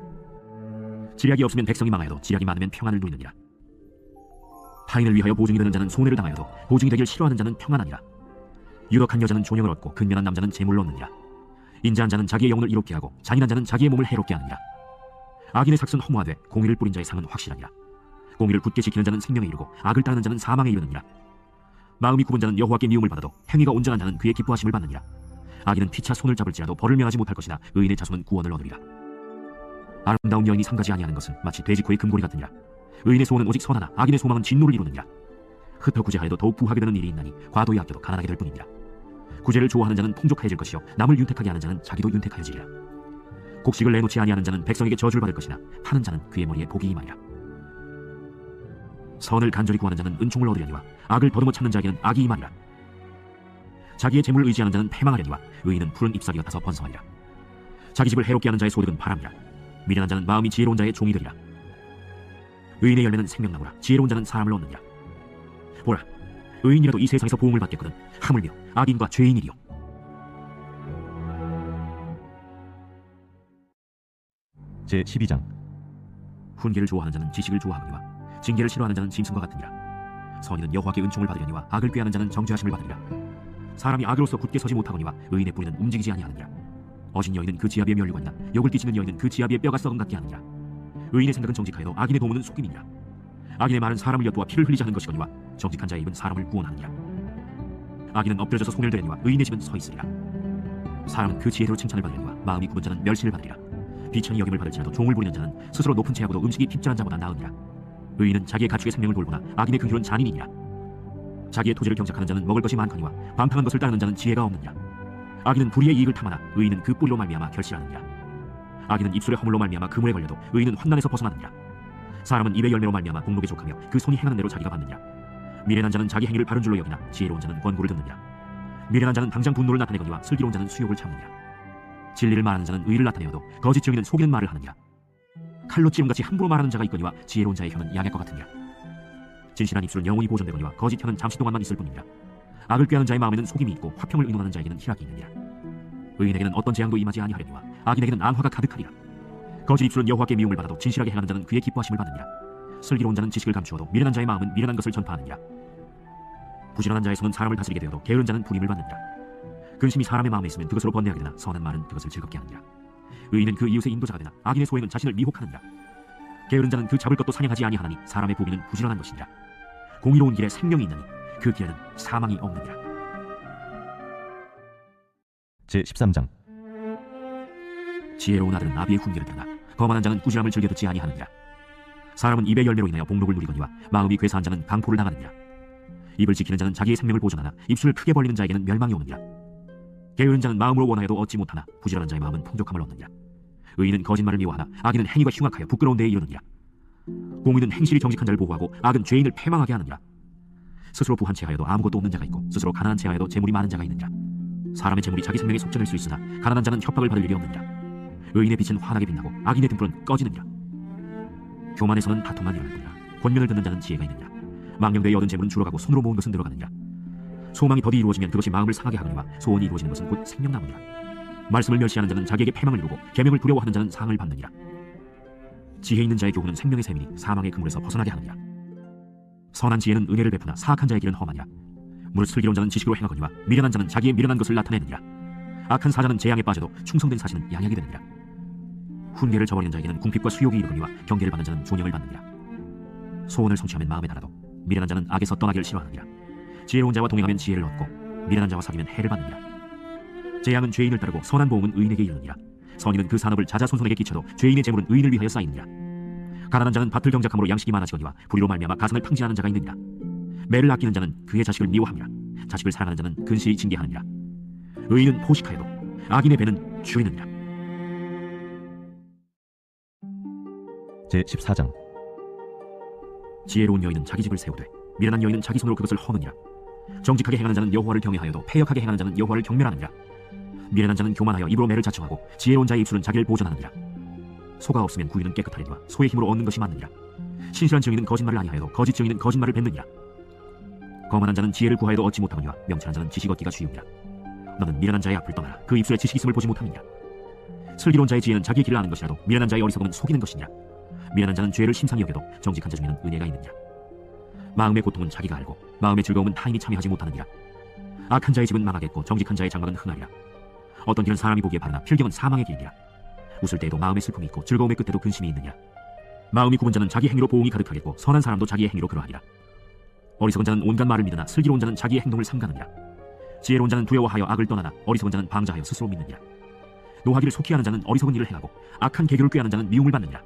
지략이 없으면 백성이 망하여도 지략이 많으면 평안을 누리느니라. 타인을 위하여 보증이 되는 자는 손해를 당하여도 보증이 되길 싫어하는 자는 평안하니라. 유력한 여자는 존영을 얻고 근면한 남자는 재물을 얻느니라. 인자한 자는 자기의 영혼을 이롭게 하고 잔인한 자는 자기의 몸을 해롭게 하느니라. 악인의 삭은 허무하되 공의를 뿌린 자의 상은 확실하니라. 공의를 굳게 지키는 자는 생명에 이르고 악을 따르는 자는 사망에 이르느니라. 마음이 굽은 자는 여호와께 미움을 받아도 행위가 온전한 자는 그의 기뻐하심을 받느니라. 악인은 피차 손을 잡을지라도 벌을 면하지 못할 것이나 의인의 자손은 구원을 얻으리라. 아름다운 여인이 상가지 아니하는 것은 마치 돼지코의 금고리 같으니라. 의인의 소원은 오직 선하나 악인의 소망은 진노를 이루느니라. 흩어 구제하여도 더욱 부하게 되는 일이 있나니 과도히 아껴도 가난하게 될 뿐이니라. 구제를 좋아하는 자는 풍족해질 것이요 남을 윤택하게 하는 자는 자기도 윤택하여지리라. 곡식을 내놓지 아니하는 자는 백성에게 저주를 받을 것이나 파는 자는 그의 머리에 복이 임하리라. 선을 간절히 구하는 자는 은총을 얻으려니와 악을 더듬어 찾는 자에게는 악이 임하리라. 자기의 재물을 의지하는 자는 패망하려니와 의인은 푸른 잎사귀 같아서 번성하리라. 자기 집을 해롭게 하는 자의 소득은 바람이라. 미련한 자는 마음이 지혜로운 자의 종이 되리라. 의인의 열매는 생명나무라. 지혜로운 자는 사람을 얻느니라. 보라, 의인이라도 이 세상에서 보응을 받겠거든 하물며 악인과 죄인이리요. 제12장 훈계를 좋아하는 자는 지식을 좋아하거니와 징계를 싫어하는 자는 짐승과 같으니라. 선인은 여호와께 은총을 받으려니와 악을 꾀하는 자는 정죄하심을 받으리라. 사람이 악으로서 굳게 서지 못하거니와 의인의 뿌리는 움직이지 아니하느니라. 어진 여인은 그 지아비의 멸류가 있나 욕을 끼치는 여인은 그 지아비의 뼈가 썩은 같게 하느니라. 의인의 생각은 정직하여도 악인의 도모는 속임이니라. 악인의 말은 사람을 엿보아 피를 흘리지 않는 것이거니와 정직한 자의 입은 사람을 구원하느니라. 악인은 엎드려져서 소멸되려니와 의인의 집은 서 있으리라. 사람은 그 지혜로 칭찬을 받으려니와 마음이 굽은 자는 멸시를 받으리라. 비천히 여김을 받을지라도 종을 부리는 자는 스스로 높은 채하고도 음식이 핍절한 자보다 나으니라. 의인은 자기의 가축의 생명을 돌보나 악인의 근휼은 잔인이니라. 자기의 토지를 경작하는 자는 먹을 것이 많거니와 방탕한 것을 따르는 자는 지혜가 없느니라. 악인은 불의의 이익을 탐하나 의인은 그 뿌리로 말미암아 결실하느니라. 악인은 입술의 허물로 말미암아 그물에 걸려도 의인은 환난에서 벗어나느니라. 사람은 입의 열매로 말미암아 공록에 족하며 그 손이 행하는 대로 자기가 받느니라. 미련한 자는 자기 행위를 바른 줄로 여기나 지혜로운 자는 권고를 듣느니라. 미련한 자는 당장 분노를 나타내거니와 슬기로운 자는 수욕을 참느니라. 진리를 말하는 자는 의를 나타내어도 거짓 증인은 속이는 말을 하느니라. 칼로 찌름같이 함부로 말하는 자가 있거니와 지혜로운 자의 혀는 양의 것 같으니라. 진실한 입술은 영원히 보존되거니와 거짓 혀는 잠시 동안만 있을 뿐이니라. 악을 꾀하는 자의 마음에는 속임이 있고 화평을 의논하는 자에게는 희락이 있느니라. 의인에게는 어떤 재앙도 임하지 아니하려니와 악인에게는 안화가 가득하리라. 거짓 입술은 여호와께 미움을 받아도 진실하게 행하는 자는 그의 기뻐하심을 받느니라. 슬기로운 자는 지식을 감추어도 미련한 자의 마음은 미련한 것을 전파하느니라. 부지런한 자의 손은 사람을 다스리게 되어도 게으른 자는 불임을 받느니라. 근심이 사람의 마음에 있으면 그것으로 번뇌하게 되나 선한 말은 그것을 즐겁게 하느니라. 의인은 그 이웃의 인도자가 되나 악인의 소행은 자신을 미혹하느니라. 게으른 자는 그 잡을 것도 사냥하지 아니하나니 사람의 부비는 부지런한 것이니라. 공의로운 길에 생명이 있나니 그 길에는 사망이 없느니라. 제13장. 지혜로운 아들은 아비의 훈계를 들으나 거만한 자는 꾸지람을 즐겨 듣지 아니하느니라. 사람은 입의 열매로 인하여 복록을 누리거니와 마음이 괴사한 자는 강포를 당하느니라. 입을 지키는 자는 자기의 생명을 보존하나 입술을 크게 벌리는 자에게는 멸망이 오느니라. 게으른 자는 마음으로 원하여도 얻지 못하나 부지런한 자의 마음은 풍족함을 얻느니라. 의인은 거짓말을 미워하나 악인은 행위가 흉악하여 부끄러운 데에 이르느니라. 공의는 행실이 정직한 자를 보호하고 악은 죄인을 패망하게 하느니라. 스스로 부한 채하여도 아무것도 없는 자가 있고 스스로 가난한 채하여도 재물이 많은 자가 있느니라. 사람의 재물이 자기 생명에 속전일 수 있으나 가난한 자는 협박을 받을 일이 없느니라. 의인의 빛은 환하게 빛나고 악인의 등불은 꺼지느니라. 교만에서는 다툼만 일어나느니라. 권면을 듣는 자는 지혜가 있느니라. 망령되이 얻은 재물은 줄어가고 손으로 모은 것은 늘어가느니라. 소망이 더디 이루어지면 그것이 마음을 상하게 하거니와 소원이 이루어지는 것은 곧 생명나무니라. 말씀을 멸시하는 자는 자기에게 패망을 이루고 계명을 두려워하는 자는 상을 받느니라. 지혜 있는 자의 교훈은 생명의 샘이니 사망의 그물에서 벗어나게 하느니라. 선한 지혜는 은혜를 베푸나 사악한 자의 길은 험하니라. 무릇 슬기로운 자는 지식으로 행하거니와 미련한 자는 자기의 미련한 것을 나타내느니라. 악한 사자는 재앙에 빠져도 충성된 사신은 양약이 되느니라. 훈계를 저버리는 자에게는 궁핍과 수욕이 이르거니와 경계를 받는 자는 존영을 받느니라. 소원을 성취하면 마음에 달아도 미련한 자는 악에서 떠나기를 싫어하느니라. 지혜로운 자와 동행하면 지혜를 얻고 미련한 자와 사귀면 해를 받느니라. 재앙은 죄인을 따르고 선한 보응은 의인에게 이르느니라. 선인은 그 산업을 자자손손에게 끼쳐도 죄인의 재물은 의인을 위하여 쌓이느니라. 가난한 자는 밭을 경작함으로 양식이 많아지거니와 불의로 말미암아 가슴을 탕진하는 자가 있느니라. 매를 아끼는 자는 그의 자식을 미워함이라. 자식을 사랑하는 자는 근실히 징계하느니라. 의인은 포식하여도 악인의 배는 줄이느니라. 제14장. 지혜로운 여인은 자기 집을 세우되 미련한 여인은 자기 손으로 그것을 허느니라. 정직하게 행하는 자는 여호와를 경외하여도 패역하게 행하는 자는 여호와를 경멸하느니라. 미련한 자는 교만하여 입으로 매를 자청하고 지혜로운 자의 입술은 자기를 보존하느니라. 소가 없으면 구유는 깨끗하리니와 소의 힘으로 얻는 것이 맞느니라. 신실한 증인은 거짓말을 아니하여도 거짓 증인은 거짓말을 뱉느니라. 거만한 자는 지혜를 구하여도 얻지 못하거니와 명철한 자는 지식 얻기가 쉬우니라. 너는 미련한 자의 앞을 떠나라. 그 입술에 지식 있음을 보지 못함이니라. 슬기로운 자의 지혜는 자기의 길을 아는 것이라도 미련한 자의 어리석음은 속이는 것이니라. 미련한 자는 죄를 심상히 여겨도 정직한 자 중에는 은혜가 있느니라. 마음의 고통은 자기가 알고 마음의 즐거움은 타인이 참여하지 못하느니라. 악한 자의 집은 망하겠고 정직한 자의 장막은 흥하리라. 어떤 길은 사람이 보기에 바르나 필경은 사망의 길이라. 웃을 때에도 마음의 슬픔이 있고 즐거움의 끝에도 근심이 있느니라. 마음이 굽은 자는 자기 행위로 보응이 가득하겠고 선한 사람도 자기의 행위로 그러하리라. 어리석은 자는 온갖 말을 믿으나 슬기로운 자는 자기의 행동을 삼가느니라. 지혜로운 자는 두려워하여 악을 떠나나 어리석은 자는 방자하여 스스로 믿느니라. 노하기를 속히 하는 자는 어리석은 일을 행하고 악한 계교를 꾀하는 자는 미움을 받느니라.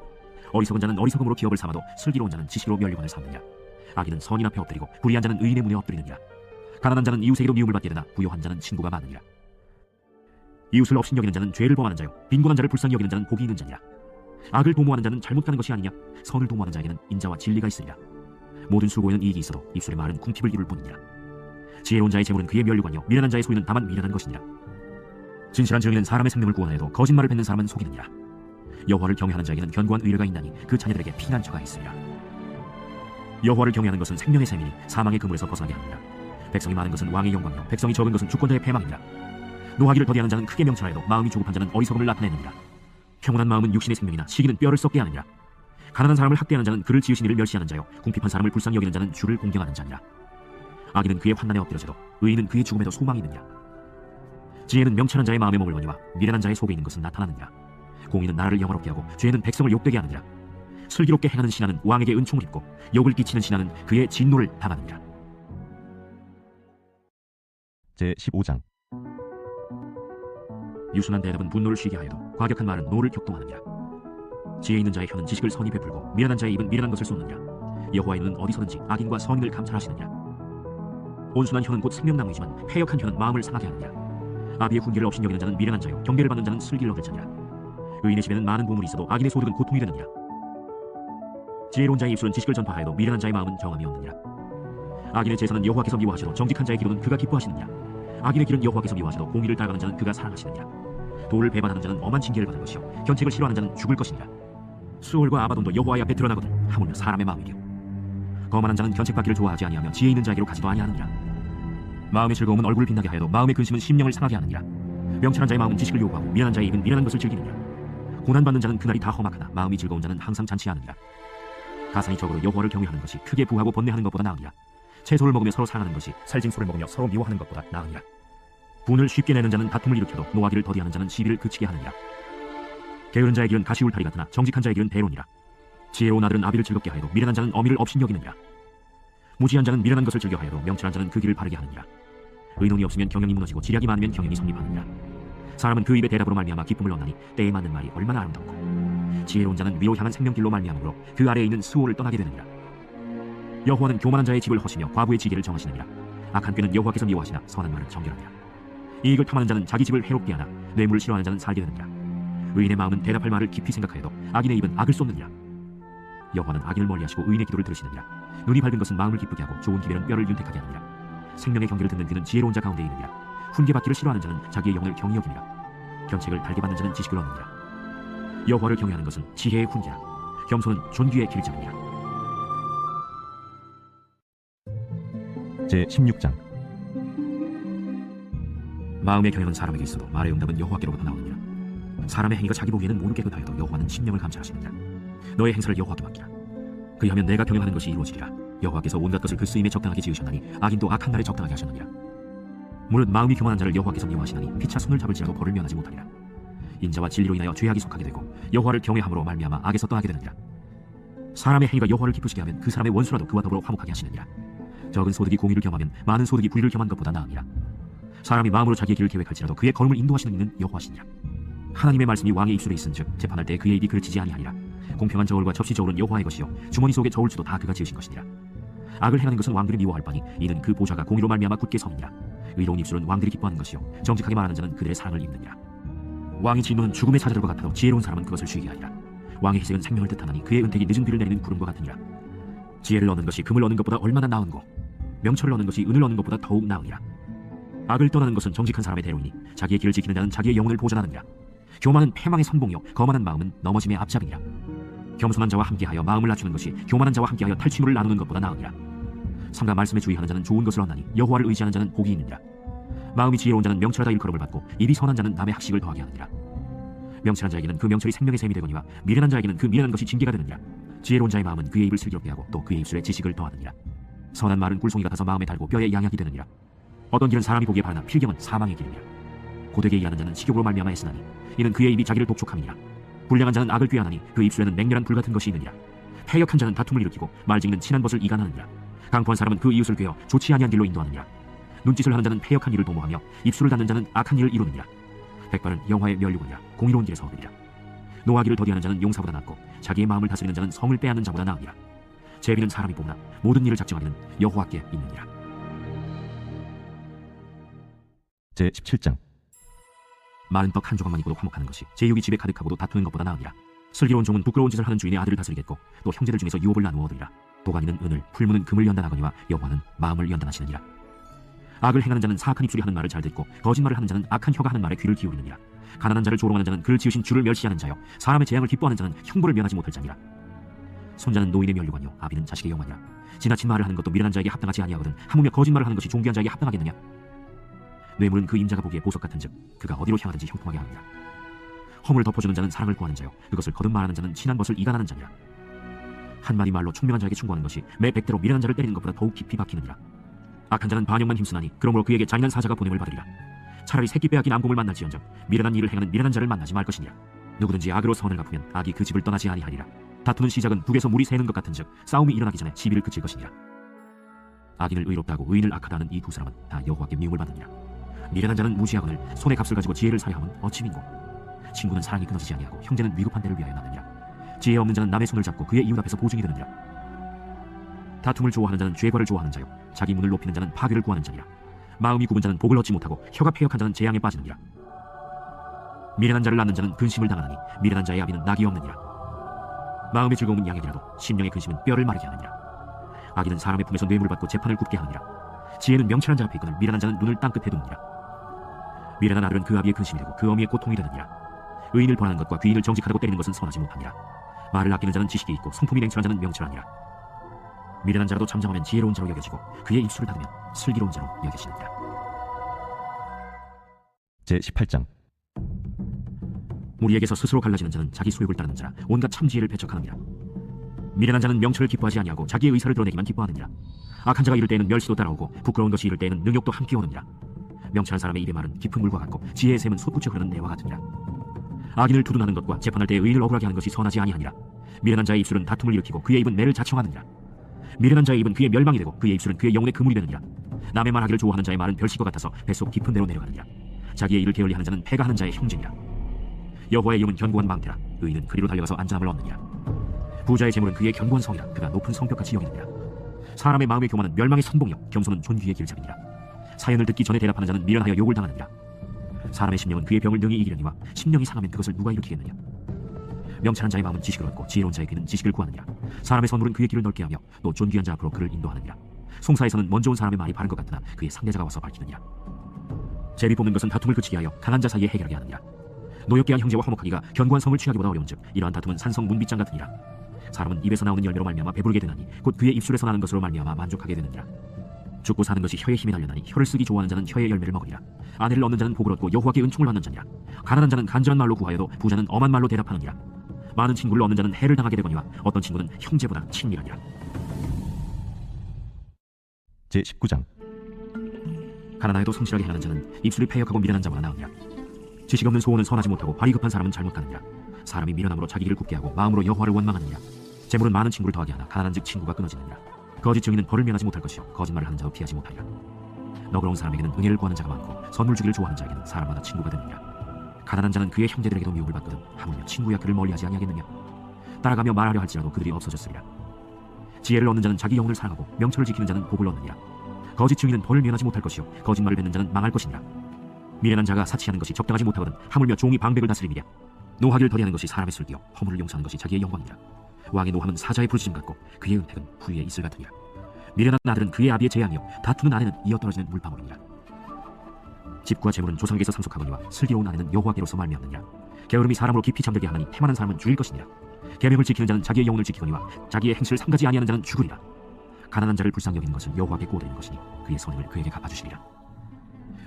어리석은 자는 어리석음으로 기업을 삼아도 슬기로운 자는 지식으로 면류관을 삼느니라. 악인은 선인 앞에 엎드리고 불의한 자는 의인의 문에 엎드리느니라. 가난한 자는 이웃에게도 미움을 받게 되나 부요한 자는 친구가 많으니라. 이웃을 업신 여기는 자는 죄를 범하는 자요 빈곤한 자를 불쌍히 여기는 자는 복이 있는 자니라. 악을 도모하는 자는 잘못 가는 것이 아니냐. 선을 도모하는 자에게는 인자와 진리가 있으리라. 모든 수고에는 이익이 있어도 입술의 말은 궁핍을 이룰 뿐이니라. 지혜로운 자의 재물은 그의 면류관이요 미련한 자의 소유는 다만 미련한 것이니라. 진실한 증인은 사람의 생명을 구원하여도 거짓말을 뱉는 사람은 속이느니라. 여호와를 경외하는 자에게는 견고한 의뢰가 있나니 그 자녀들에게 피난처가 있으리라. 여호와를 경외하는 것은 생명의 샘이니 사망의 그물에서 벗어나게 합니다. 백성이 많은 것은 왕의 영광이요 백성이 적은 것은 주권자의 패망이니라. 노하기를 더디하는 자는 크게 명철하여도 마음이 조급한 자는 어리석음을 나타내느니라. 평온한 마음은 육신의 생명이나 시기는 뼈를 썩게 하느니라. 가난한 사람을 학대하는 자는 그를 지으신 이를 멸시하는 자요 궁핍한 사람을 불쌍히 여기는 자는 주를 공경하는 자니라. 악인은 그의 환난에 엎드려져도 의인은 그의 죽음에도 소망이 있느니라. 지혜는 명철한 자의 마음에 머물거니와 미련한 자의 속에 있는 것은 나타나느니라. 공의는 나라를 영화롭게 하고 죄는 백성을 욕되게 하느니라. 슬기롭게 행하는 신하는 왕에게 은총을 입고 욕을 끼치는 신하는 그의 진노를 당하느니라. 제15장. 유순한 대답은 분노를 쉬게 하여도 과격한 말은 노를 격동하느니라. 지혜 있는 자의 혀는 지식을 선히 베풀고 미련한 자의 입은 미련한 것을 쏟느니라. 여호와의 눈은 어디서든지 악인과 선인을 감찰하시느니라. 온순한 혀는 곧 생명나무이지만 패역한 혀는 마음을 상하게 하느니라. 아비의 훈계를 없인 여기는 자는 미련한 자요 경계를 받는 자는 슬기를 얻을 자니라. 의인의 집에는 많은 보물이 있어도 악인의 소득은 고통이 되느니라. 지혜로운 자의 입술은 지식을 전파하여도 미련한 자의 마음은 정함이 없느니라. 악인의 제사는 여호와께서 미워하시도 정직한 자의 기도는 그가 기뻐하시느니라. 악인의 길은 여호와께서 미워하시도 공의를 따라가는 자는 그가 사랑하시느니라. 도를 배반하는 자는 엄한 징계를 받을 것이요 견책을 싫어하는 자는 죽을 것이니라. 수월과 아바돈도 여호와의 앞에 드러나거든 하물며 사람의 마음이요. 거만한 자는 견책받기를 좋아하지 아니하며 지혜 있는 자에게로 가지도 아니하느니라. 마음의 즐거움은 얼굴을 빛나게 하여도 마음의 근심은 심령을 상하게 하느니라. 명철한 자의 마음은 지식을 요구하고 미련한 자의 입은 미련한 것을 즐기느니라. 고난받는 자는 그날이 다 험악하나 마음이 즐거운 자는 항상 잔치하느니라. 가산이 적으로 여호와를 경외하는 것이 크게 부하고 번뇌하는 것보다 나으니라. 채소를 먹으며 서로 사랑하는 것이 살짐소를 먹으며 서로 미워하는 것보다 나으니라. 분을 쉽게 내는 자는 다툼을 일으켜도 노하기를 더디하는 자는 시비를 그치게 하느니라. 게으른 자의 길은 가시울타리 같으나 정직한 자의 길은 대론이라. 지혜로운 아들은 아비를 즐겁게 하여도 미련한 자는 어미를 업신여기느니라. 무지한 자는 미련한 것을 즐겨하여도 명철한 자는 그 길을 바르게 하느니라. 의논이 없으면 경영이 무너지고 지략이 많으면 경영이 성립하느니라. 사람은 그 입의 대답으로 말미암아 기쁨을 얻나니 때에 맞는 말이 얼마나 아름답고 지혜로운 자는 위로 향한 생명길로 말미암으로 그 아래에 있는 수호를 떠나게 되느니라. 여호와는 교만한 자의 집을 허시며 과부의 지게를 정하시느니라. 악한 꾀는 여호와께서 미워하시나 선한 말은 정결하니라. 이익을 탐하는 자는 자기 집을 해롭게 하나 뇌물을 싫어하는 자는 살게 되느니라. 의인의 마음은 대답할 말을 깊이 생각하여도 악인의 입은 악을 쏟느니라. 여호와는 악인을 멀리하시고 의인의 기도를 들으시느니라. 눈이 밝은 것은 마음을 기쁘게 하고 좋은 기별은 뼈를 윤택하게 하느니라. 생명의 경계를 듣는 귀는 지혜로운 자 가운데 있느니라. 훈계받기를 싫어하는 자는 자기의 영혼을 경히 여기니라. 견책을 달게 받는 자는 지식을 얻느니라. 여호와를 경외하는 것은 지혜의 훈계라. 겸손은 존귀의 길잡이니라. 제 16장. 마음의 경영은 사람에게 있어도 말의 응답은 여호와께로부터 나오느니라. 사람의 행위가 자기 보기에는 모두 깨끗하여도 여호와는 심령을 감찰하시느니라. 너의 행사를 여호와께 맡기라. 그리하면 내가 경영하는 것이 이루어지리라. 여호와께서 온갖 것을 그 쓰임에 적당하게 지으셨나니 악인도 악한 날에 적당하게 하셨느니라. 무릇 마음이 교만한 자를 여호와께서 미워하시나니 피차 손을 잡을지라도 벌을 면하지 못하리라. 인자와 진리로 인하여 죄악이 속하게 되고 여호와를 경외함으로 말미암아 악에서 떠나게 되느니라. 사람의 행위가 여호와를 기쁘시게 하면 그 사람의 원수라도 그와 더불어 화목하게 하시느니라. 적은 소득이 공의를 겸하면 많은 소득이 불의를 겸한 것보다 나으니라. 사람이 마음으로 자기의 길을 계획할지라도 그의 걸음을 인도하시는 이는 여호와시니라. 하나님의 말씀이 왕의 입술에 있은즉 재판할 때 그의 입이 그르치지 아니하리라. 공평한 저울과 접시 저울은 여호와의 것이요 주머니 속의 저울추도 다 그가 지으신 것이니라. 악을 행하는 것은 왕들이 미워할 바니 이는 그 보좌가 공의로 말미암아 굳게 서느니라. 의로운 입술은 왕들이 기뻐하는 것이요 정직하게 말하는 자는 그들의 사랑을 입느니라. 왕의 진노는 죽음의 사자들과 같아도 지혜로운 사람은 그것을 쉬게 하리라. 왕의 희생은 생명을 뜻하나니 그의 은택이 늦은 비를 내리는 구름과 같으니라. 지혜를 얻는 것이 금을 얻는 것보다 얼마나 나은고 명철을 얻는 것이 은을 얻는 것보다 더욱 나으니라. 악을 떠나는 것은 정직한 사람의 대로이니 자기의 길을 지키는 자는 자기의 영혼을 보전하느니라. 교만은 패망의 선봉이요 거만한 마음은 넘어짐의 앞잡이니라. 겸손한 자와 함께하여 마음을 낮추는 것이 교만한 자와 함께하여 탈취물을 나누는 것보다 나으니라. 삼가 말씀에 주의하는 자는 좋은 것을 얻나니 여호와를 의지하는 자는 복이 있느니라. 마음이 지혜로운 자는 명철하다 일컬음을 받고 입이 선한 자는 남의 학식을 더하게 하느니라. 명철한 자에게는 그 명철이 생명의 샘이 되거니와 미련한 자에게는 그 미련한 것이 징계가 되느니라. 지혜로운 자의 마음은 그의 입을 슬기롭게 하고 또 그의 입술에 지식을 더하느니라. 선한 말은 꿀송이 같아서 마음에 달고 뼈에 양약이 되느니라. 어떤 길은 사람이 보기에 바르나 필경은 사망의 길이니라. 고되게 이해하는 자는 식욕으로 말미암아 애쓰나니 이는 그의 입이 자기를 독촉함이니라. 불량한 자는 악을 꾀하나니 그 입술에는 맹렬한 불 같은 것이 있느니라. 패역한 자는 다툼을 일으키고 말 짓는 친한 것을 이간하느니라. 강포한 사람은 그 이웃을 꾀어 좋지 아니한 길로 인도하느니라. 눈짓을 하는 자는 패역한 일을 도모하며 입술을 닫는 자는 악한 일을 이루느니라. 백발은 영화의 멸류관이라 공의로운 길에서 얻으리라. 노하기를 더디하는 자는 용사보다 낫고 자기의 마음을 다스리는 자는 성을 빼앗는 자보다 나으니라. 제비는 사람이 뽑나 모든 일을 작정하기는 여호와께 있느니라. 제 17장. 마른 떡 한 조각만 입고도 화목하는 것이 제육이 집에 가득하고도 다투는 것보다 나으니라. 슬기로운 종은 부끄러운 짓을 하는 주인의 아들을 다스리겠고 또 형제들 중에서 유업을 나누어 얻으리라. 도가니는 은을 풀무는 금을 연단하거니와 여호와는 마음을 연단하시느니라. 악을 행하는 자는 사악한 입술이 하는 말을 잘 듣고 거짓말을 하는 자는 악한 혀가 하는 말에 귀를 기울이느니라. 가난한 자를 조롱하는 자는 그를 지으신 주를 멸시하는 자요 사람의 재앙을 기뻐하는 자는 형벌을 면하지 못할 자니라. 손자는 노인의 멸류관이요 아비는 자식의 영화니라. 지나친 말을 하는 것도 미련한 자에게 합당하지 아니하거든 하물며 거짓말을 하는 것이 존귀한 자에게 합당하겠느냐. 뇌물은 그 임자가 보기에 보석 같은즉 그가 어디로 향하든지 형통하게 하느니라. 허물 덮어주는 자는 사랑을 구하는 자요 그것을 거듭 말하는 자는 친한 것을 이간하는 자니라. 한마디 말로 총명한 자에게 충고하는 것이 매 100대로 미련한 자를 때리는 것보다 더욱 깊이 박히느니라. 악한 자는 반역만 힘쓰나니 그러므로 그에게 잔인한 사자가 보냄을 받으리라. 차라리 새끼 빼앗긴 암곰을 만날지언정 미련한 일을 행하는 미련한 자를 만나지 말 것이니라. 누구든지 악으로 선을 갚으면 악이 그 집을 떠나지 아니하리라. 다투는 시작은 북에서 물이 새는 것 같은즉 싸움이 일어나기 전에 시비를 그칠 것이니라. 악인을 의롭다 하고 의인을 악하다 하는 이 두 사람은 다 여호와께 미움을 받느니라. 미련한 자는 무지하거늘 손의 값을 가지고 지혜를 사려함은 어찌민고. 친구는 사랑이 끊어지지 아니하고 형제는 위급한 때를 위하여 낳느니라. 지혜 없는 자는 남의 손을 잡고 그의 이웃 앞에서 보증이 되느니라. 다툼을 좋아하는 자는 죄과를 좋아하는 자요 자기 문을 높이는 자는 파괴를 구하는 자니라. 마음이 굽은 자는 복을 얻지 못하고 혀가 패역한 자는 재앙에 빠지느니라. 미련한 자를 낳는 자는 근심을 당하나니 미련한 자의 아비는 낙이 없느니라. 마음의 즐거움은 양에게라도 심령의 근심은 뼈를 마르게 하느니라. 악인은 사람의 품에서 뇌물을 받고 재판을 굽게 하느니라. 지혜는 명철한 자 앞에 있거늘 미련한 자는 눈을 땅끝에 두느니라. 미련한 아들은 그 아비의 근심이 되고 그 어미의 고통이 되느니라. 의인을 벌하는 것과 귀인을 정직하다고 때리는 것은 선하지 못하니라. 말을 아끼는 자는 지식이 있고 성품이 냉철한 자는 명철하니라. 미련한 자라도 잠잠하면 지혜로운 자로 여겨지고 그의 입술을 닫으면 슬기로운 자로 여겨지느니라. 제18장 무리에게서 스스로 갈라지는 자는 자기 소욕을 따르는 자라 온갖 참지혜를 배척하느니라. 미련한 자는 명철을 기뻐하지 아니하고 자기의 의사를 드러내기만 기뻐하느니라. 악한 자가 이를 때에는 멸시도 따라오고 부끄러운 것이 이를 때에는 능욕도 함께 오느니라. 명철한 사람의 입의 말은 깊은 물과 같고 지혜의 샘은 솟구쳐 흐르는 내와 같으니라. 악인을 두둔하는 것과 재판할 때 의인을 억울하게 하는 것이 선하지 아니하니라. 미련한 자의 입술은 다툼을 일으키고 그의 입은 매를 자청하느니라. 미련한 자의 입은 그의 멸망이 되고 그의 입술은 그의 영혼의 그물이 되느니라. 남의 말하기를 좋아하는 자의 말은 별식과 같아서 뱃속 깊은 데로 내려가느니라. 자기의 일을 게을리하는 자는 패가 하는 자의 형제니라. 여호와의 이름은 견고한 망대라. 의인은 그리로 달려가서 안전함을 얻느니라. 부자의 재물은 그의 견고한 성이라. 그가 높은 성벽같이 여기느니라. 사람의 마음의 교만은 멸망의 선봉이요 겸손은 존귀의 길잡이니라. 사연을 듣기 전에 대답하는 자는 미련하여 욕을 당하느니라. 사람의 심령은 그의 병을 능히 이기려니와 심령이 상하면 그것을 누가 일으키겠느냐. 명철한 자의 마음은 지식을 얻고 지혜로운 자의 귀는 지식을 구하느니라. 사람의 선물은 그의 길을 넓게 하며 또 존귀한 자 앞으로 그를 인도하느니라. 송사에서는 먼저 온 사람의 말이 바른 것 같으나 그의 상대자가 와서 밝히느니라. 제비 뽑는 것은 다툼을 그치게 하여 강한 자 사이에 해결하게 하느니라. 노엽게 한 형제와 화목하기가 견고한 성을 취하기보다 어려운즉 이러한 다툼은 산성 문빗장 같으니라. 사람은 입에서 나오는 열매로 말미암아 배부르게 되나니 곧 그의 입술에서 나는 것으로 말미암아 만족하게 되느니라. 죽고 사는 것이 혀의 힘이 달려나니 혀를 쓰기 좋아하는 자는 혀의 열매를 먹으리라. 아내를 얻는 자는 복을 얻고 여호와께 은총을 받는 자니라. 가난한 자는 간절한 말로 구하여도 부자는 엄한 말로 대답하느니라. 많은 친구를 얻는 자는 해를 당하게 되거니와 어떤 친구는 형제보다 친밀하니라. 제19장 가난하여도 성실하게 행하는 자는 입술이 패역하고 미련한 자보다 나으니라. 지식 없는 소원은 선하지 못하고 발이 급한 사람은 잘못 가느니라. 사람이 미련함으로 자기 길을 굽게 하고 마음으로 여호와를 원망하느니라. 재물은 많은 친구를 더하게 하나 가난한즉 친구가 끊어지느니라. 거짓 증인은 벌을 면하지 못할 것이요 거짓말을 하는 자도 피하지 못하리라. 너그러운 사람에게는 은혜를 구하는 자가 많고 선물 주기를 좋아하는 자에게는 사람마다 친구가 되느니라. 가난한 자는 그의 형제들에게도 미움을 받거든 하물며 친구야 그를 멀리하지 아니하겠느냐. 따라가며 말하려 할지라도 그들이 없어졌으리라. 지혜를 얻는 자는 자기 영혼을 사랑하고 명철을 지키는 자는 복을 얻느니라. 거짓 증인은 벌을 면하지 못할 것이요 거짓말을 뱉는 자는 망할 것이니라. 미련한 자가 사치하는 것이 적당하지 못하거든 하물며 종이 방백을 다스리느냐. 노하기를 더디하는 것이 사람의 술기요 허물을 용서하는 것이 자기의 영광이라. 왕의 노함은 사자의 부르짖음 같고 그의 은택은 부위의 이슬 같으니라. 미련한 아들은 그의 아비의 재앙이요 다투는 아내는 이어떨어지는 물방울이니라. 집과 재물은 조상에게서 상속하거니와 슬기로운 아내는 여호와께로서 말미암느니라. 게으름이 사람으로 깊이 잠들게 하나니 태만한 사람은 죽일 것이니라. 계명을 지키는 자는 자기의 영혼을 지키거니와 자기의 행실을 삼가지 아니하는 자는 죽으리라. 가난한 자를 불쌍히 여기는 것은 여호와께 꼬드리는 것이니 그의 선임을 그에게 갚아주시리라.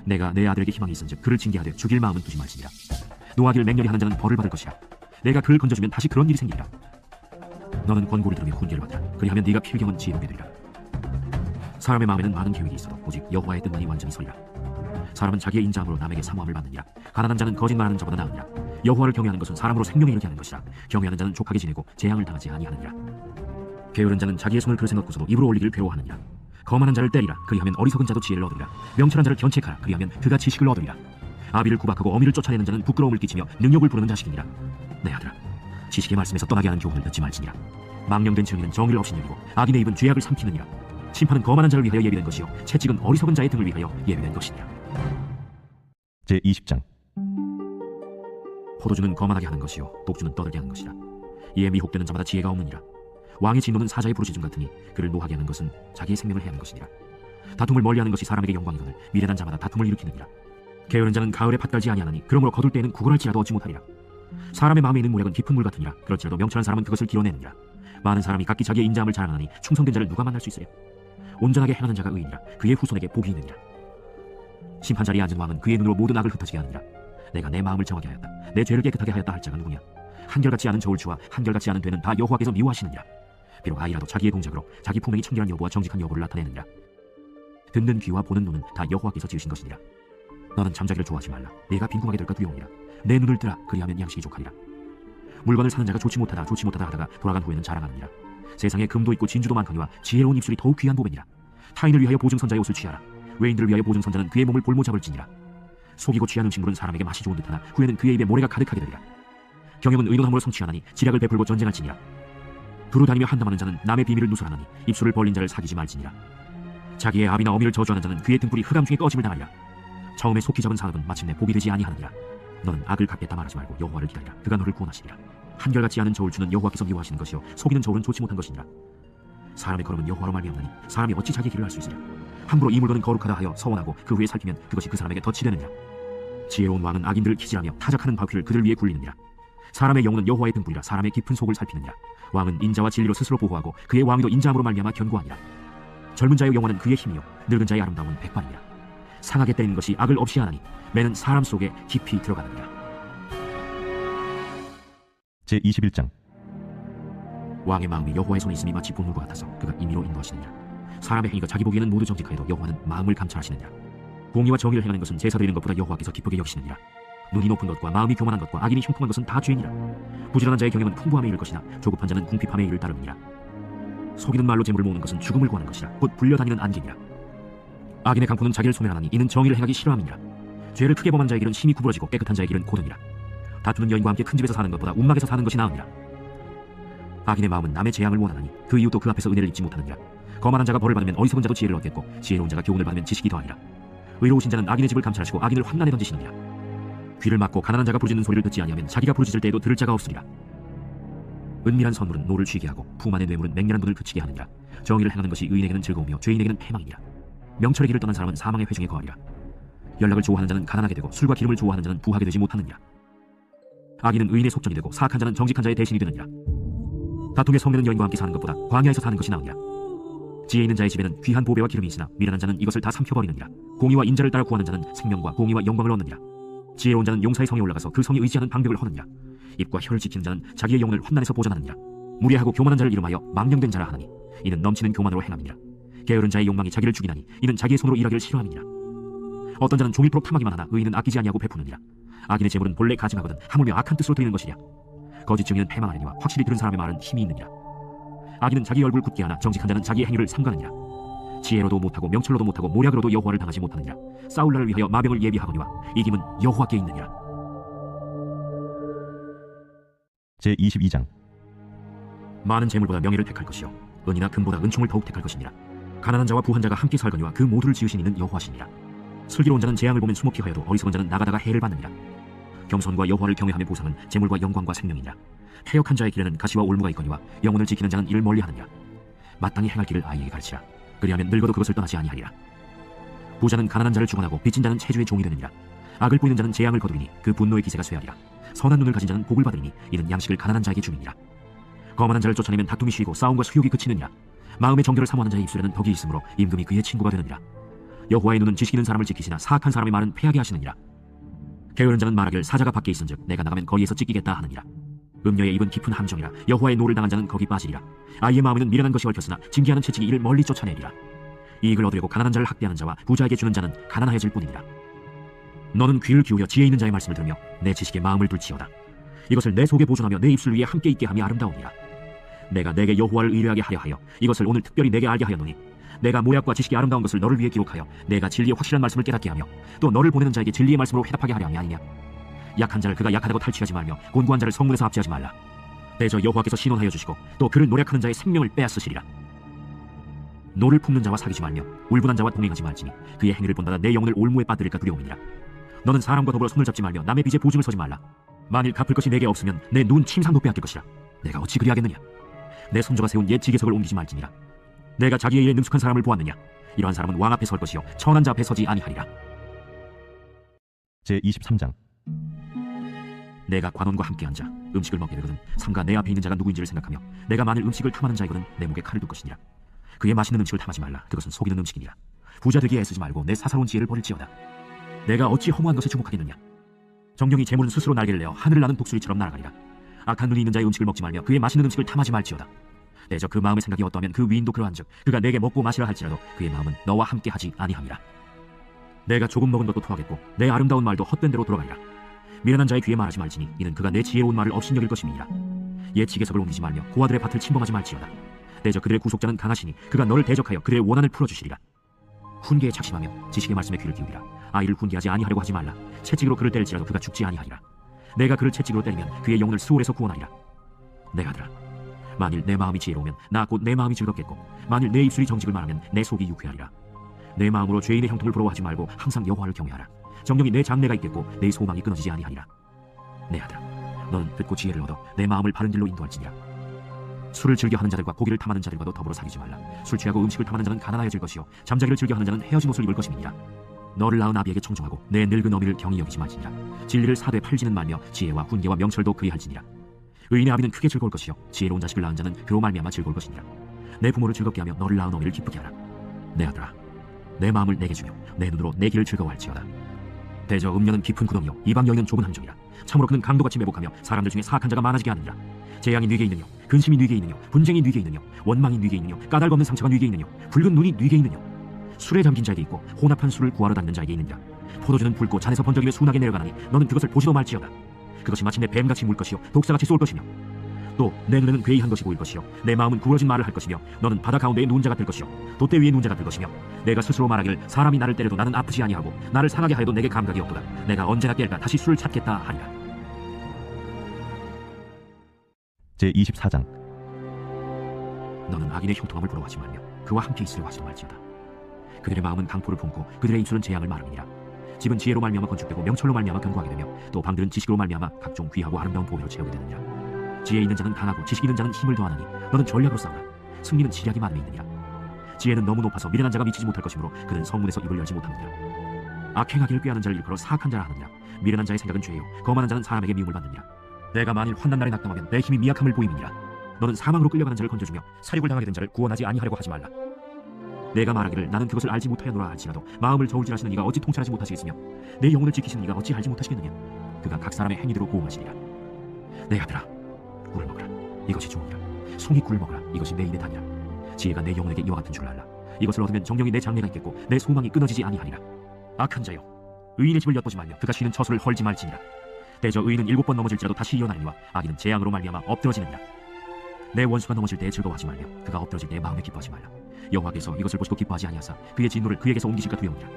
내가 내 아들에게 희망이 있은즉 그를 징계하되 죽일 마음은 두지 말지니라. 노하기를 맹렬히 하는 자는 벌을 받을 것이라. 내가 그를 건져주면 다시 그런 일이 생기리라. 너는 권고를 들으며 훈계를 받으라. 그리하면 네가 필경은 지혜롭게 되리라. 사람의 마음에는 많은 계획이 있어도 오직 여호와의 뜻만이 완전히 서리라. 사람은 자기의 인자함으로 남에게 사모함을 받느니라. 가난한 자는 거짓말하는 자보다 나으니라. 여호와를 경외하는 것은 사람으로 생명에 이르게 하는 것이라. 경외하는 자는 족하게 지내고 재앙을 당하지 아니하느니라. 게으른 자는 자기의 손을 그릇에 넣고서도 입으로 올리기를 괴로워하느니라. 거만한 자를 때리라. 그리하면 어리석은 자도 지혜를 얻으리라. 명철한 자를 견책하라. 그리하면 그가 지식을 얻으리라. 아비를 구박하고 어미를 쫓아내는 자는 부끄러움을 끼치며 능욕을 부르는 자식이니라. 내 아들아, 지식의 말씀에서 떠나게 하는 교훈을 듣지 말지니라. 망령된 증인은 정의를 업신여기고 악인의 입은 죄악을 삼키느니라. 심판은 거만한 자를 위하여 예비된 것이요 채찍은 어리석은 자의 등을 위하여 예비된 것이니라. 제20장 포도주는 거만하게 하는 것이요 독주는 떠들게 하는 것이라. 이에 미혹되는 자마다 지혜가 없느니라. 왕의 진노는 사자의 부르짖음 같으니 그를 노하게 하는 것은 자기의 생명을 해하는 것이니라. 다툼을 멀리하는 것이 사람에게 영광이거늘 미련한 자마다 다툼을 일으키느니라. 게으른 자는 가을에 팥 깔지 아니하나니 그러므로 거둘 때에는 구걸할지라도 얻지 못하리라. 사람의 마음에 있는 모략은 깊은 물 같으니라. 그렇지라도 명철한 사람은 그것을 길어내느니라. 많은 사람이 각기 자기의 인자함을 자랑하니 충성된 자를 누가 만날 수 있으랴. 온전하게 행하는 자가 의인이라. 그의 후손에게 복이 있느니라. 심판 자리에 앉은 왕은 그의 눈으로 모든 악을 흩어지게 하느니라. 내가 내 마음을 정하게 하였다. 내 죄를 깨끗하게 하였다 할 자가 누구냐. 한결같지 않은 저울추와 한결같이 않은 되는 다 여호와께서 미워하시느니라. 비록 아이라도 자기의 동작으로 자기 품행이 청결한 여부와 정직한 여부를 나타내느니라. 듣는 귀와 보는 눈은 다 여호와께서 지으신 것이니라. 너는 잠자기를 좋아하지 말라. 네가 빈궁하게 될까 두려우니라. 내 눈을 뜨라. 그리하면 양식이 족하리라. 물건을 사는 자가 좋지 못하다 하다가 돌아간 후에는 자랑하느니라. 세상에 금도 있고 진주도 많거니와 지혜로운 입술이 더욱 귀한 보배니라. 타인을 위하여 보증선자의 옷을 취하라. 외인들을 위하여 보증선자는 그의 몸을 볼모 잡을지니라. 속이고 취한 음식물은 사람에게 맛이 좋은 듯하나 후에는 그의 입에 모래가 가득하게 되리라. 경영은 의논함으로 성취하나니 지략을 베풀고 전쟁할지니라. 두루 다니며 한담하는 자는 남의 비밀을 누설하나니 입술을 벌린 자를 사귀지 말지니라. 자기의 아비나 어미를 저주하는 자는 그의 등불이 흑암 중에 꺼짐을 당하리라. 처음에 속히 잡은 사업은 마침내 복이 되지 아니하느니라. 너는 악을 갚겠다 말하지 말고 여호와를 기다리라. 그가 너를 구원하시리라. 한결같지 않은 저울추는 여호와께서 미워하시는 것이요 속이는 저울은 좋지 못한 것이니라. 사람의 걸음은 여호와로 말미암나니 사람이 어찌 자기 길을 알 수 있으랴. 함부로 이 물건은 거룩하다 하여 서원하고 그 후에 살피면 그것이 그 사람에게 덫이 되느니라. 지혜로운 왕은 악인들을 기질하며 타작하는 바퀴를 그들 위에 굴리느니라. 사람의 영혼은 여호와의 등불이라 사람의 깊은 속을 살피느니라. 왕은 인자와 진리로 스스로 보호하고 그의 왕위도 인자함으로 말미암아 견고하니라. 젊은 자의 영혼은 그의 힘이요 늙은 자의 아름다움은 백발이니라. 상하게 때리는 것이 악을 없이 하나니 매는 사람 속에 깊이 들어가느니라. 제21장 왕의 마음이 여호와의 손에 있음이 마치 본물과 같아서 그가 임의로 인도하시느니라. 사람의 행위가 자기 보기에는 모두 정직하여도 여호와는 마음을 감찰하시느니라. 공의와 정의를 행하는 것은 제사 드리는 것보다 여호와께서 기쁘게 여기시느니라. 눈이 높은 것과 마음이 교만한 것과 악인이 흉통한 것은 다 죄니라. 부지런한 자의 경영은 풍부함에 이를 것이나 조급한 자는 궁핍함에 이를 따르느니라. 속이는 말로 재물을 모으는 것은 죽음을 구하는 것이라. 곧 불려다니는 안개니라. 악인의 강포는 자기를 소멸하나니 이는 정의를 행하기 싫어함이니라. 죄를 크게 범한 자의 길은 힘이 구부러지고 깨끗한 자의 길은 고등이라. 다투는 여인과 함께 큰 집에서 사는 것보다 움막에서 사는 것이 나으니라. 악인의 마음은 남의 재앙을 원하나니 그 이웃도 그 앞에서 은혜를 입지 못하느니라. 거만한 자가 벌을 받으면 어리석은 자도 지혜를 얻겠고 지혜로운 자가 교훈을 받으면 지식이 더하니라. 의로우신 자는 악인의 집을 감찰하시고 악인을 환난에 던지시느니라. 귀를 막고 가난한 자가 부르짖는 소리를 듣지 아니하면 자기가 부르짖을 때에도 들을 자가 없으리라. 은밀한 선물은 노를 쥐게 하고 품안의 뇌물은 맹렬한 분을 그치게 하느니라. 정의를 행하는 것이 의인에게는 즐거우며 죄인에게는 패망이니라. 명철의 길을 떠난 사람은 사망의 회중에 거하리라. 연락을 좋아하는 자는 가난하게 되고 술과 기름을 좋아하는 자는 부하게 되지 못하느니라. 악인은 의인의 속전이 되고 사악한 자는 정직한 자의 대신이 되느니라. 다툼에 성내는 여인과 함께 사는 것보다 광야에서 사는 것이 나으니라. 지혜 있는 자의 집에는 귀한 보배와 기름이 있으나 미련한 자는 이것을 다 삼켜버리느니라. 공의와 인자를 따라 구하는 자는 생명과 공의와 영광을 얻느니라. 지혜로운 자는 용사의 성에 올라가서 그 성이 의지하는 방벽을 허느니라. 입과 혀를 지키는 자는 자기의 영혼을 환난에서 보전하느니라. 무례하고 교만한 자를 이름하여 망령된 자라 하나니 이는 넘치는 교만으로 행함이니라. 게으른 자의 욕망이 자기를 죽이나니 이는 자기의 손으로 일하기를 싫어함이니라. 어떤 자는 종일토록 탐하기만 하나 의인은 아끼지 아니하고 베푸느니라. 악인의 재물은 본래 가증하거든 하물며 악한 뜻으로 드리는 것이랴. 거짓 증인은 패망하느니와 확실히 들은 사람의 말은 힘이 있느니라. 악인은 자기 얼굴 굳게 하나 정직한 자는 자기의 행위를 삼가느니라. 지혜로도 못하고 명철로도 못하고 모략으로도 여호와를 당하지 못하느니라. 싸울 날을 위하여 마병을 예비하거니와 이김은 여호와께 있느니라. 제22장 많은 재물보다 명예를 택할 것이요 은이나 금보다 은총을 더욱 택할 것이니라. 가난한 자와 부한 자가 함께 살거니와 그 모두를 지으신 이는 여호와시니라. 슬기로운 자는 재앙을 보면 수목히 하여도 어리석은 자는 나가다가 해를 받느니라. 겸손과 여호와를 경외함의 보상은 재물과 영광과 생명이니라. 패역한 자의 길에는 가시와 올무가 있거니와 영혼을 지키는 자는 이를 멀리하느니라. 마땅히 행할 길을 아이에게 가르치라. 그리하면 늙어도 그것을 떠나지 아니하리라. 부자는 가난한 자를 주관하고 빚진 자는 체주의 종이 되느니라. 악을 뿌리는 자는 재앙을 거두리니 그 분노의 기세가 쇠하리라. 선한 눈을 가진 자는 복을 받으리니 이는 양식을 가난한 자에게 주니라. 거만한 자를 쫓아내면 다툼이 쉬고 싸움과 수욕이 그치느니라. 마음의 정결을 사모하는 자의 입술에는 덕이 있으므로 임금이 그의 친구가 되느니라. 여호와의 눈은 지식 있는 사람을 지키시나 사악한 사람의 말은 패하게 하시느니라. 게으른 자는 말하길 사자가 밖에 있은즉 내가 나가면 거기에서 찢기겠다 하느니라. 음녀의 입은 깊은 함정이라. 여호와의 노를 당한 자는 거기 빠지리라. 아이의 마음에는 미련한 것이 얽혔으나 징계하는 채찍이 이를 멀리 쫓아내리라. 이익을 얻으려고 가난한 자를 학대하는 자와 부자에게 주는 자는 가난하여질 뿐이니라. 너는 귀를 기울여 지혜 있는 자의 말씀을 들으며 내 지식에 마음을 둘지어다. 이것을 내 속에 보존하며 내 입술 위에 함께 있게 함이 아름다우니라. 내가 내게 여호와를 의뢰하게 하려 하여 이것을 오늘 특별히 내게 알게 하였노니 내가 모략과 지식이 아름다운 것을 너를 위해 기록하여 내가 진리의 확실한 말씀을 깨닫게 하며 또 너를 보내는 자에게 진리의 말씀으로 회답하게 하려 함이 아니냐. 약한 자를 그가 약하다고 탈취하지 말며 곤고한 자를 성문에서 압제하지 말라. 대저 여호와께서 신원하여 주시고 또 그를 노략하는 자의 생명을 빼앗으시리라. 노를 품는 자와 사귀지 말며 울분한 자와 동행하지 말지니 그의 행위를 본다다 내 영혼을 올무에 빠뜨릴까 두려움이니라. 너는 사람과 더불어 손을 잡지 말며 남의 빚에 보증을 서지 말라. 만일 갚을 것이 내게 없으면 내 눈 침상도 빼앗길 것이라. 내가 어찌 그리하겠느냐. 내 손조가 세운 옛 지계석을 옮기지 말지니라. 내가 자기의 일에 능숙한 사람을 보았느냐. 이러한 사람은 왕 앞에 설 것이요 천한 자 앞에 서지 아니하리라. 제23장 내가 관원과 함께 앉아 음식을 먹게 되거든 삼가 내 앞에 있는 자가 누구인지를 생각하며 내가 만일 음식을 탐하는 자이거든 내 목에 칼을 둘 것이니라. 그의 맛있는 음식을 탐하지 말라. 그것은 속이는 음식이니라. 부자 되기에 애쓰지 말고 내 사사로운 지혜를 버릴지어다. 내가 어찌 허무한 것에 주목하겠느냐. 정령이 재물은 스스로 날개를 내어 하늘을 나는 독수리처럼 날아가리라. 악한 눈이 있는 자의 음식을 먹지 말며 그의 맛있는 음식을 탐하지 말지어다. 대저 그 마음의 생각이 어떠하면 그 위인도 그러한즉 그가 내게 먹고 마시라 할지라도 그의 마음은 너와 함께 하지 아니함이라. 내가 조금 먹은 것도 토하겠고 내 아름다운 말도 헛된 대로 돌아가리라. 미련한 자의 귀에 말하지 말지니 이는 그가 내 지혜로운 말을 업신여길 것임이니라. 옛 지계석을 옮기지 말며 고아들의 밭을 침범하지 말지어다. 대저 그들의 구속자는 강하시니 그가 너를 대적하여 그들의 원한을 풀어주시리라. 훈계에 착심하며 지식의 말씀에 귀를 기울이라. 아이를 훈계하지 아니하려고 하지 말라. 채찍으로 그를 때릴지라도 그가 죽지 아니하리라. 내가 그를 채찍으로 때리면 그의 영혼을 수월에서 구원하리라. 내 아들아, 만일 내 마음이 지혜로우면 나 곧 내 마음이 즐겁겠고 만일 내 입술이 정직을 말하면 내 속이 유쾌하리라. 내 마음으로 죄인의 형통을 부러워하지 말고 항상 여호와를 경외하라. 정령이 내 장래가 있겠고 내 소망이 끊어지지 아니하리라. 내 아들아, 너는 듣고 지혜를 얻어 내 마음을 바른 길로 인도할지니라. 술을 즐겨 하는 자들과 고기를 탐하는 자들과도 더불어 사귀지 말라. 술 취하고 음식을 탐하는 자는 가난하여질 것이요 잠자기를 즐겨 하는 자는 헤어진 옷을 입을 것임이니라. 너를 낳은 아비에게 청종하고 내 늙은 어미를 경히 여기지 말지니라. 진리를 사되 팔지는 말며 지혜와 훈계와 명철도 그리할지니라. 의인의 아비는 크게 즐거울 것이요 지혜로운 자식을 낳은 자는 그로 말미암아 즐거울 것이니라. 내 부모를 즐겁게 하며 너를 낳은 어미를 기쁘게 하라. 내 아들아, 내 마음을 내게 주며 내 눈으로 내 길을 즐거워할지어다. 대저 음녀는 깊은 구덩이요 이방 여인은 좁은 함정이라. 참으로 그는 강도같이 매복하며 사람들 중에 사악한 자가 많아지게 하느니라. 재앙이 네게 있느뇨, 근심이 네게 있느뇨, 분쟁이 네게 있느뇨, 원망이 네게 있느뇨, 까닭 없는 상처가 네게 있느뇨, 붉은 눈이 네게 있느뇨. 술에 잠긴 자에게 있고 혼합한 술을 구하러 다니는 자에게 있느니라. 포도주는 붉고 잔에서 번쩍이며 순하게 내려가나니 너는 그것을 보지도 말지어다. 그것이 마침내 뱀같이 물 것이요 독사같이 쏠 것이며 또 내 눈에는 괴이한 것이 보일 것이요 내 마음은 구부러진 말을 할 것이며 너는 바다 가운데에 눈 자가 될 것이요 돛대 위에 눈 자가 될 것이며 내가 스스로 말하기를 사람이 나를 때려도 나는 아프지 아니하고 나를 상하게 하여도 내게 감각이 없도다. 내가 언제나 깰까 다시 술을 찾겠다 하리라. 제24장 너는 악인의 형통함을 부러워하지 말며 그와 함께 있으려 하지도 말지어다. 그들의 마음은 강포를 품고 그들의 입술은 재앙을 말함이니라. 집은 지혜로 말미암아 건축되고 명철로 말미암아 견고하게 되며 또 방들은 지식으로 말미암아 각종 귀하고 아름다운 보배로 채우게 되느니라. 지혜 있는 자는 강하고 지식 있는 자는 힘을 더하나니 너는 전략으로 싸우라. 승리는 지략이 많음에 있느니라. 지혜는 너무 높아서 미련한 자가 미치지 못할 것이므로 그는 성문에서 입을 열지 못하느니라. 악행하기를 꾀하는 자를 일컬어 사악한 자라 하느니라. 미련한 자의 생각은 죄요 거만한 자는 사람에게 미움을 받느니라. 내가 만일 환난 날에 낙담하면 내 힘이 미약함을 보임이니라. 너는 사망으로 끌려가는 자를 건져주며 사륙을 당하게 된 자를 구원하지 아니하려고 하지 말라. 내가 말하기를 나는 그것을 알지 못하였노라 할지라도 마음을 저울질하시는 이가 어찌 통찰하지 못하시겠으며 내 영혼을 지키시는 이가 어찌 알지 못하시겠느냐. 그가 각 사람의 행위대로 보험하시리라. 내 아들아, 꿀을 먹으라. 이것이 좋으니라. 송이 꿀을 먹으라. 이것이 내 입에 다니라. 지혜가 내 영혼에게 이와 같은 줄을 알라. 이것을 얻으면 정령이 내 장래가 있겠고 내 소망이 끊어지지 아니하리라. 악한 자여, 의인의 집을 엿보지 말며 그가 쉬는 처소를 헐지 말지니라. 대저 의인은 7번 넘어질지라도 다시 일어나리니와 악인은 재앙으로 말미암아 엎드러지느니라. 내 원수가 넘어질 때에 즐거워하지 말며 그가 엎드러질 때에 마음에 기뻐하지 말라. 여호와께서 이것을 보시고 기뻐하지 아니하사 그의 진노를 그에게서 옮기실까 두려우니라.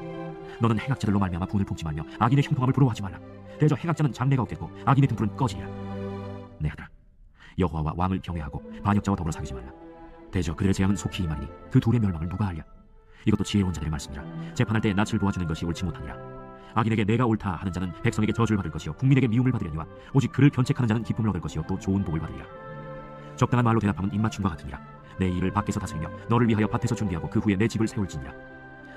너는 행악자들로 말미암아 분을 품지 말며 악인의 형통함을 부러워하지 말라. 대저 행악자는 장래가 없겠고 악인의 등불은 꺼지리라. 내 아들아, 여호와와 왕을 경외하고 반역자와 더불어 사귀지 말라. 대저 그들의 재앙은 속히 임하리니 그 둘의 멸망을 누가 알랴. 이것도 지혜로운 자들의 말씀이라. 재판할 때에 낯을 보아주는 것이 옳지 못하니라. 악인에게 내가 옳다 하는 자는 백성에게 저주를 받을 것이요 국민에게 미움을 받으려니와 오직 그를 견책하는 자는 기쁨을 얻을 것이요 또 좋은 복을 받으리라. 적당한 말로 대답하면 입맞춤과 같으니라. 내 일을 밖에서 다스리며 너를 위하여 밭에서 준비하고 그 후에 내 집을 세울지니라.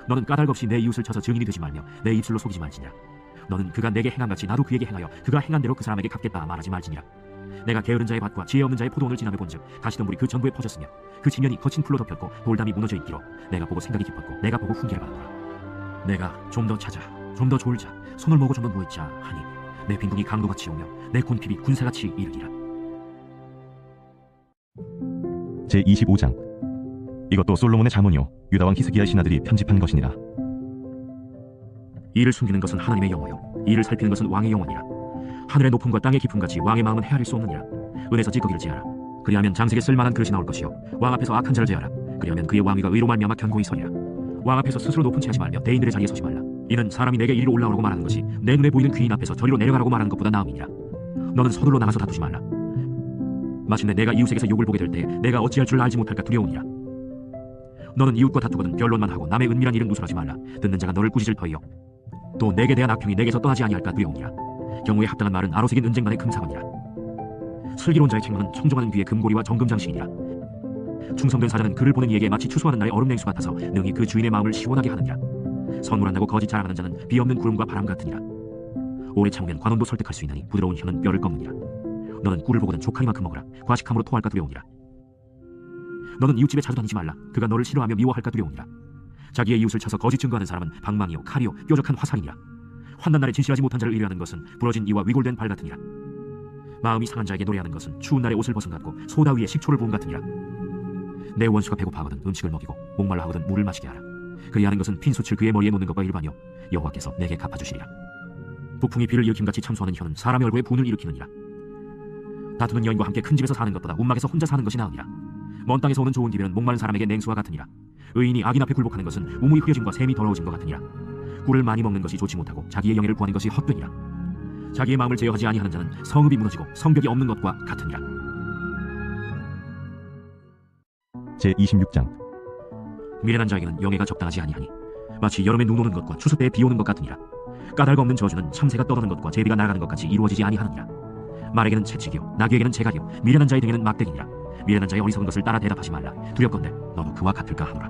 너는 까닭 없이 내 이웃을 쳐서 증인이 되지 말며 내 입술로 속이지 말지니라. 너는 그가 내게 행한같이 나도 그에게 행하여 그가 행한 대로 그 사람에게 갚겠다 말하지 말지니라. 내가 게으른 자의 밭과 지혜 없는 자의 포도원을 지나며 본즉 가시덤불이 그 전부에 퍼졌으며 그 지면이 거친 풀로 덮였고 돌담이 무너져 있기로 내가 보고 생각이 깊었고 내가 보고 훈계를 받았노라. 내가 좀 더 찾아 좀 더 좋을 자 손을 모으고 좀 더 누워있자 하니 내 빈궁이 강도같이 오며 내 곤핍이 군사같이 이르리라. 제25장 이것도 솔로몬의 잠언이요 유다왕 히스기야의 신하들이 편집한 것이니라. 이를 숨기는 것은 하나님의 영어요 이를 살피는 것은 왕의 영원이라. 하늘의 높음과 땅의 깊음같이 왕의 마음은 헤아릴 수 없느니라. 은에서 찌꺼기를 제하라. 그리하면 장색에 쓸만한 그릇이 나올 것이요 왕 앞에서 악한 자를 제하라. 그리하면 그의 왕위가 의로 말미암아 견고히 서리라. 왕 앞에서 스스로 높은 채 하지 말며 대인들의 자리에 서지 말라. 이는 사람이 내게 이리로 올라오라고 말하는 것이 내 눈에 보이는 귀인 앞에서 저리로 내려가라고 말하는 것보다 나음이니라. 너는 서둘러 나가서 다투지 말라. 마침내 내가 이웃에게서 욕을 보게 될 때 내가 어찌할 줄 알지 못할까 두려우니라. 너는 이웃과 다투거든 변론만 하고 남의 은밀한 일은 누설하지 말라. 듣는 자가 너를 꾸짖을 터이요 또 내게 대한 악평이 내게서 떠나지 아니할까 두려우니라. 경우에 합당한 말은 아로새긴 은쟁반의 금사건이라. 슬기로운 자의 책망은 청종하는 귀의 금고리와 정금장식이니라. 충성된 사자는 그를 보는 이에게 마치 추수하는 날의 얼음 냉수 같아서 능히 그 주인의 마음을 시원하게 하느니라. 선물한다고 거짓 자랑하는 자는 비없는 구름과 바람 같으니라. 오래 참으면 관원도 설득할 수 있나니 부드러운 혀는 뼈를 꺾느니라. 너는 꿀을 보거든 족하리만큼 먹으라. 과식함으로 토할까 두려우니라. 너는 이웃집에 자주 다니지 말라. 그가 너를 싫어하며 미워할까 두려우니라. 자기의 이웃을 쳐서 거짓 증거하는 사람은 방망이요 칼이요 뾰족한 화살이니라. 환난 날에 진실하지 못한 자를 의뢰하는 것은 부러진 이와 위골된 발 같으니라. 마음이 상한 자에게 노래하는 것은 추운 날에 옷을 벗은 같고 소다 위에 식초를 부은 같으니라. 내 원수가 배고파하거든 음식을 먹이고 목말라 하거든 물을 마시게 하라. 그리하는 것은 핀솥을 그의 머리에 놓는 것과 일반이요 여호와께서 내게 갚아주시리라. 북풍이 비를 일으킴같이 참소하는 혀는 사람의 얼굴에 분을 일으키느니라. 다투는 여인과 함께 큰 집에서 사는 것보다 움막에서 혼자 사는 것이 나으니라. 먼 땅에서 오는 좋은 기별은 목마른 사람에게 냉수와 같으니라. 의인이 악인 앞에 굴복하는 것은 우물이 흐려짐과 샘이 더러워진 것 같으니라. 꿀을 많이 먹는 것이 좋지 못하고 자기의 영예를 구하는 것이 헛되니라. 자기의 마음을 제어하지 아니하는 자는 성읍이 무너지고 성벽이 없는 것과 같으니라. 제26장 미련한 자에게는 영예가 적당하지 아니하니 마치 여름에 눈 오는 것과 추수 때에 비 오는 것 같으니라. 까닭 없는 저주는 참새가 떠도는 것과 제비가 날아가는 것 같이 이루어지지 아니하느니라. 말에게는 채찍이요 나귀에게는 제갈이요 미련한 자의 등에는 막대기니라. 미련한 자의 어리석은 것을 따라 대답하지 말라. 두렵건대 너도 그와 같을까 하노라.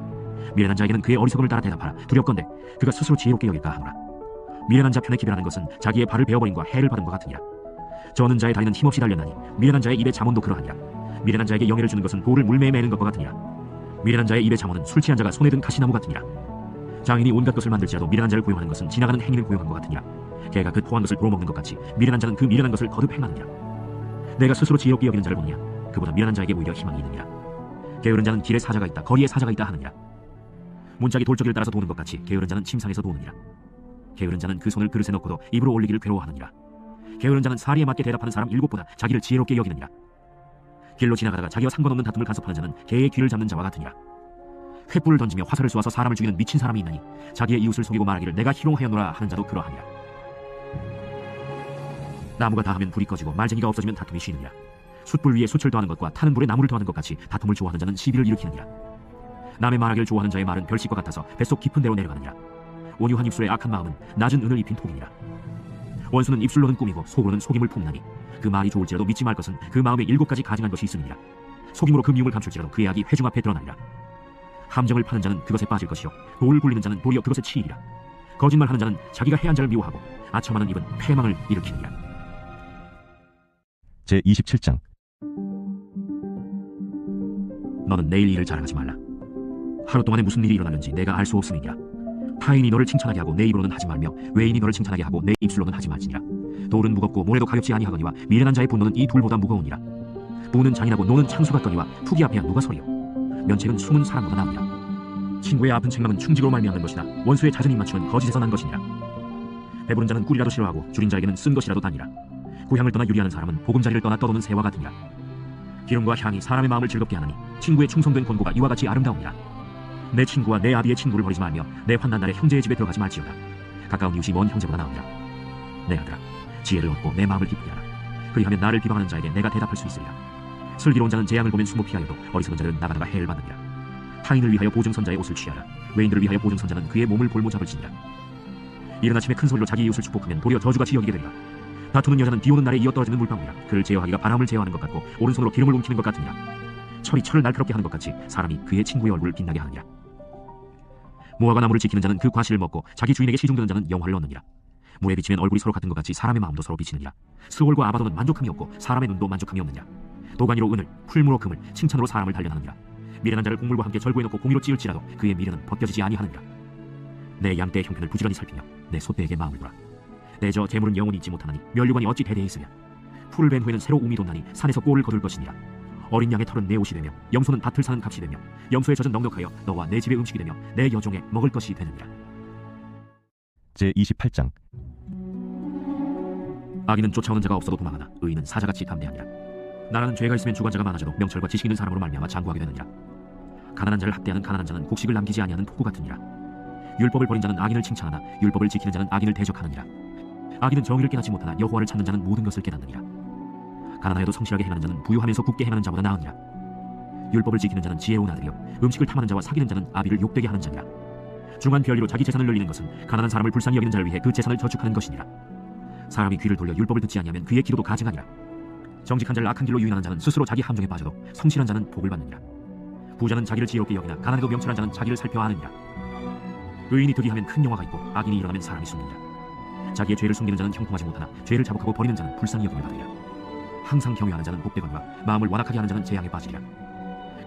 미련한 자에게는 그의 어리석음을 따라 대답하라. 두렵건대 그가 스스로 지혜롭게 여길까 하노라. 미련한 자 편에 기별하는 것은 자기의 발을 베어버림과 해를 받은 것 같으니라. 저는 자의 다리는 힘없이 달렸나니 미련한 자의 입의 잠언도 그러하니라. 미련한 자에게 영예를 주는 것은 돌을 물매에 매는 것과 같으니라. 미련한 자의 입의 잠언은 술 취한 자가 손에 든 가시나무 같으니라. 장인이 온갖 것을 만들지라도 미련한 자를 고용하는 것은 지나가는 행인을 고용한 것 같으니라. 개가 그 토한 것을 도로먹는 것 같이 미련한 자는 그 미련한 것을 거듭 행하느니라. 내가 스스로 지혜롭게 여기는 자를 보느냐 그보다 미련한 자에게 오히려 희망이 있느니라. 게으른 자는 길에 사자가 있다 거리에 사자가 있다 하느니라. 문짝이 돌적이를 따라서 도는 것 같이 게으른 자는 침상에서 도느니라. 게으른 자는 그 손을 그릇에 넣고도 입으로 올리기를 괴로워하느니라. 게으른 자는 사리에 맞게 대답하는 사람 7보다 자기를 지혜롭게 여기느니라. 길로 지나가다가 자기와 상관없는 다툼을 간섭하는 자는 개의 귀를 잡는 자와 같으니라. 횃불을 던지며 화살을 쏘아서 사람을 죽이는 미친 사람이 있나니 자기의 이웃을 속이고 말하기를 내가 희롱하였노라 하는 자도 그러하니라. 나무가 다하면 불이 꺼지고 말쟁이가 없어지면 다툼이 쉬느니라. 숯불 위에 숯을 더하는 것과 타는 불에 나무를 더하는 것 같이 다툼을 좋아하는 자는 시비를 일으키느니라. 남의 말하기를 좋아하는 자의 말은 별식과 같아서 뱃속 깊은 데로 내려가느니라. 온유한 입술의 악한 마음은 낮은 은을 입힌 톡이니라. 원수는 입술로는 꾸미고 속으로는 속임을 품나니 그 말이 좋을지라도 믿지 말 것은 그 마음에 7가지 가증한 것이 있으니라. 속임으로 그 미움을 감출지라도 그의 악이 회중 앞에 드러나리라. 함정을 파는 자는 그것에 빠질 것이요 돌을 굴리는 자는 도리어 그것에 치이리라. 거짓말하는 자는 자기가 해한 자를 미워하고 아첨하는 입은 패망을 일으키느니라. 제27장 너는 내일 일을 자랑하지 말라. 하루 동안에 무슨 일이 일어나는지 내가 알 수 없음이니라. 타인이 너를 칭찬하게 하고 내 입으로는 하지 말며 외인이 너를 칭찬하게 하고 내 입술로는 하지 말지니라. 돌은 무겁고 모래도 가볍지 아니하거니와 미련한 자의 분노는 이 둘보다 무거우니라. 부는 잔인하고 노는 창수 같거니와 푸기 앞에야 누가 서리요. 면책은 숨은 사람보다 나으니라. 친구의 아픈 책망은 충직으로 말미암는 것이다. 원수의 잦은 입맞춤은 거짓에서 난 것이니라. 배부른 자는 꿀이라도 싫어하고 줄인 자에게는 쓴 것이라도 다니라. 고향을 떠나 유리하는 사람은 보금자리를 떠나 떠도는 새와 같으니라. 기름과 향이 사람의 마음을 즐겁게 하나니 친구의 충성된 권고가 이와 같이 아름다우니라. 내 친구와 내 아비의 친구를 버리지 말며 내 환난 날에 형제의 집에 들어가지 말지어다. 가까운 이웃이 먼 형제보다 나으니라. 내 아들아 지혜를 얻고 내 마음을 기쁘게 하라. 그리하면 나를 비방하는 자에게 내가 대답할 수 있으리라. 슬기로운 자는 재앙을 보면 숨어 피하여도 어리석은 자들은 나가다가 해를 받느니라. 타인을 위하여 보증선자의 옷을 취하라. 외인들을 위하여 보증선자는 그의 몸을 볼모 잡을지니라. 이른 아침에 큰 소리로 자기 이웃을 축복하면 도리어 저주같이 여기게 되리라. 다투는 여자는 비오는 날에 이어 떨어지는 물방울이라. 그를 제어하기가 바람을 제어하는 것 같고 오른손으로 기름을 움키는 것 같으니라. 철이 철을 날카롭게 하는 것 같이 사람이 그의 친구의 얼굴을 빛나게 하느니라. 무화과 나무를 지키는 자는 그 과실을 먹고 자기 주인에게 시중드는 자는 영화를 얻느니라. 물에 비치면 얼굴이 서로 같은 것 같이 사람의 마음도 서로 비치느니라. 스월과 아바도는 만족함이 없고 사람의 눈도 만족함이 없느니라. 도가니로 은을 풀무로 금을 칭찬으로 사람을 단련하느니라. 미련한 자를 곡물과 함께 절구해놓고 공의로 찌을지라도 그의 미련은 벗겨지지 아니하느니라. 내 양떼의 형편을 부지런히 살피며 내 소떼에게 마음을 두라. 내 저 재물은 영원히 잊지 못하나니 면류관이 어찌 대대에 있으랴. 풀을 벤 후에는 새로 우미 돋나니 산에서 꼴을 거둘 것이니라. 어린 양의 털은 내 옷이 되며 염소는 밭을 사는 값이 되며 염소의 젖은 넉넉하여 너와 내 집의 음식이 되며 내 여종의 먹을 것이 되느니라. 제28장 악인은 쫓아오는 자가 없어도 도망하나 의인은 사자같이 담대하니라. 나라는 죄가 있으면 주관자가 많아져도 명철과 지식 있는 사람으로 말미암아 장구하게 되느니라. 가난한 자를 학대하는 가난한 자는 곡식을 남기지 아니하는 폭구 같으니라. 율법을 버린 자는 악인을 칭찬하나 율법을 지키는 자는 악인을 대적하느니라. 악인은 정의를 깨닫지 못하나 여호와를 찾는 자는 모든 것을 깨닫느니라. 가난하여도 성실하게 행하는 자는 부유하면서 굳게 행하는 자보다 나으니라. 율법을 지키는 자는 지혜로운 아들이요 음식을 탐하는 자와 사귀는 자는 아비를 욕되게 하는 자니라. 중한 별리로 자기 재산을 늘리는 것은 가난한 사람을 불쌍히 여기는 자를 위해 그 재산을 저축하는 것이니라. 사람이 귀를 돌려 율법을 듣지 아니하면 그의 기도도 가증하니라. 정직한 자를 악한 길로 유인하는 자는 스스로 자기 함정에 빠져도 성실한 자는 복을 받느니라. 부자는 자기를 지혜롭게 여기나 가난해도 명철한 자는 자기를 살펴 아느니라. 의인이 득이하면 큰 영화가 있고 악인이 일어나면 사람이 숨느니라. 자기의 죄를 숨기는 자는 형통하지 못하나 죄를 자복하고 버리는 자는 불쌍히 여김을 받으리라. 항상 경외하는 자는 복되거니와 마음을 완악하게 하는 자는 재앙에 빠지리라.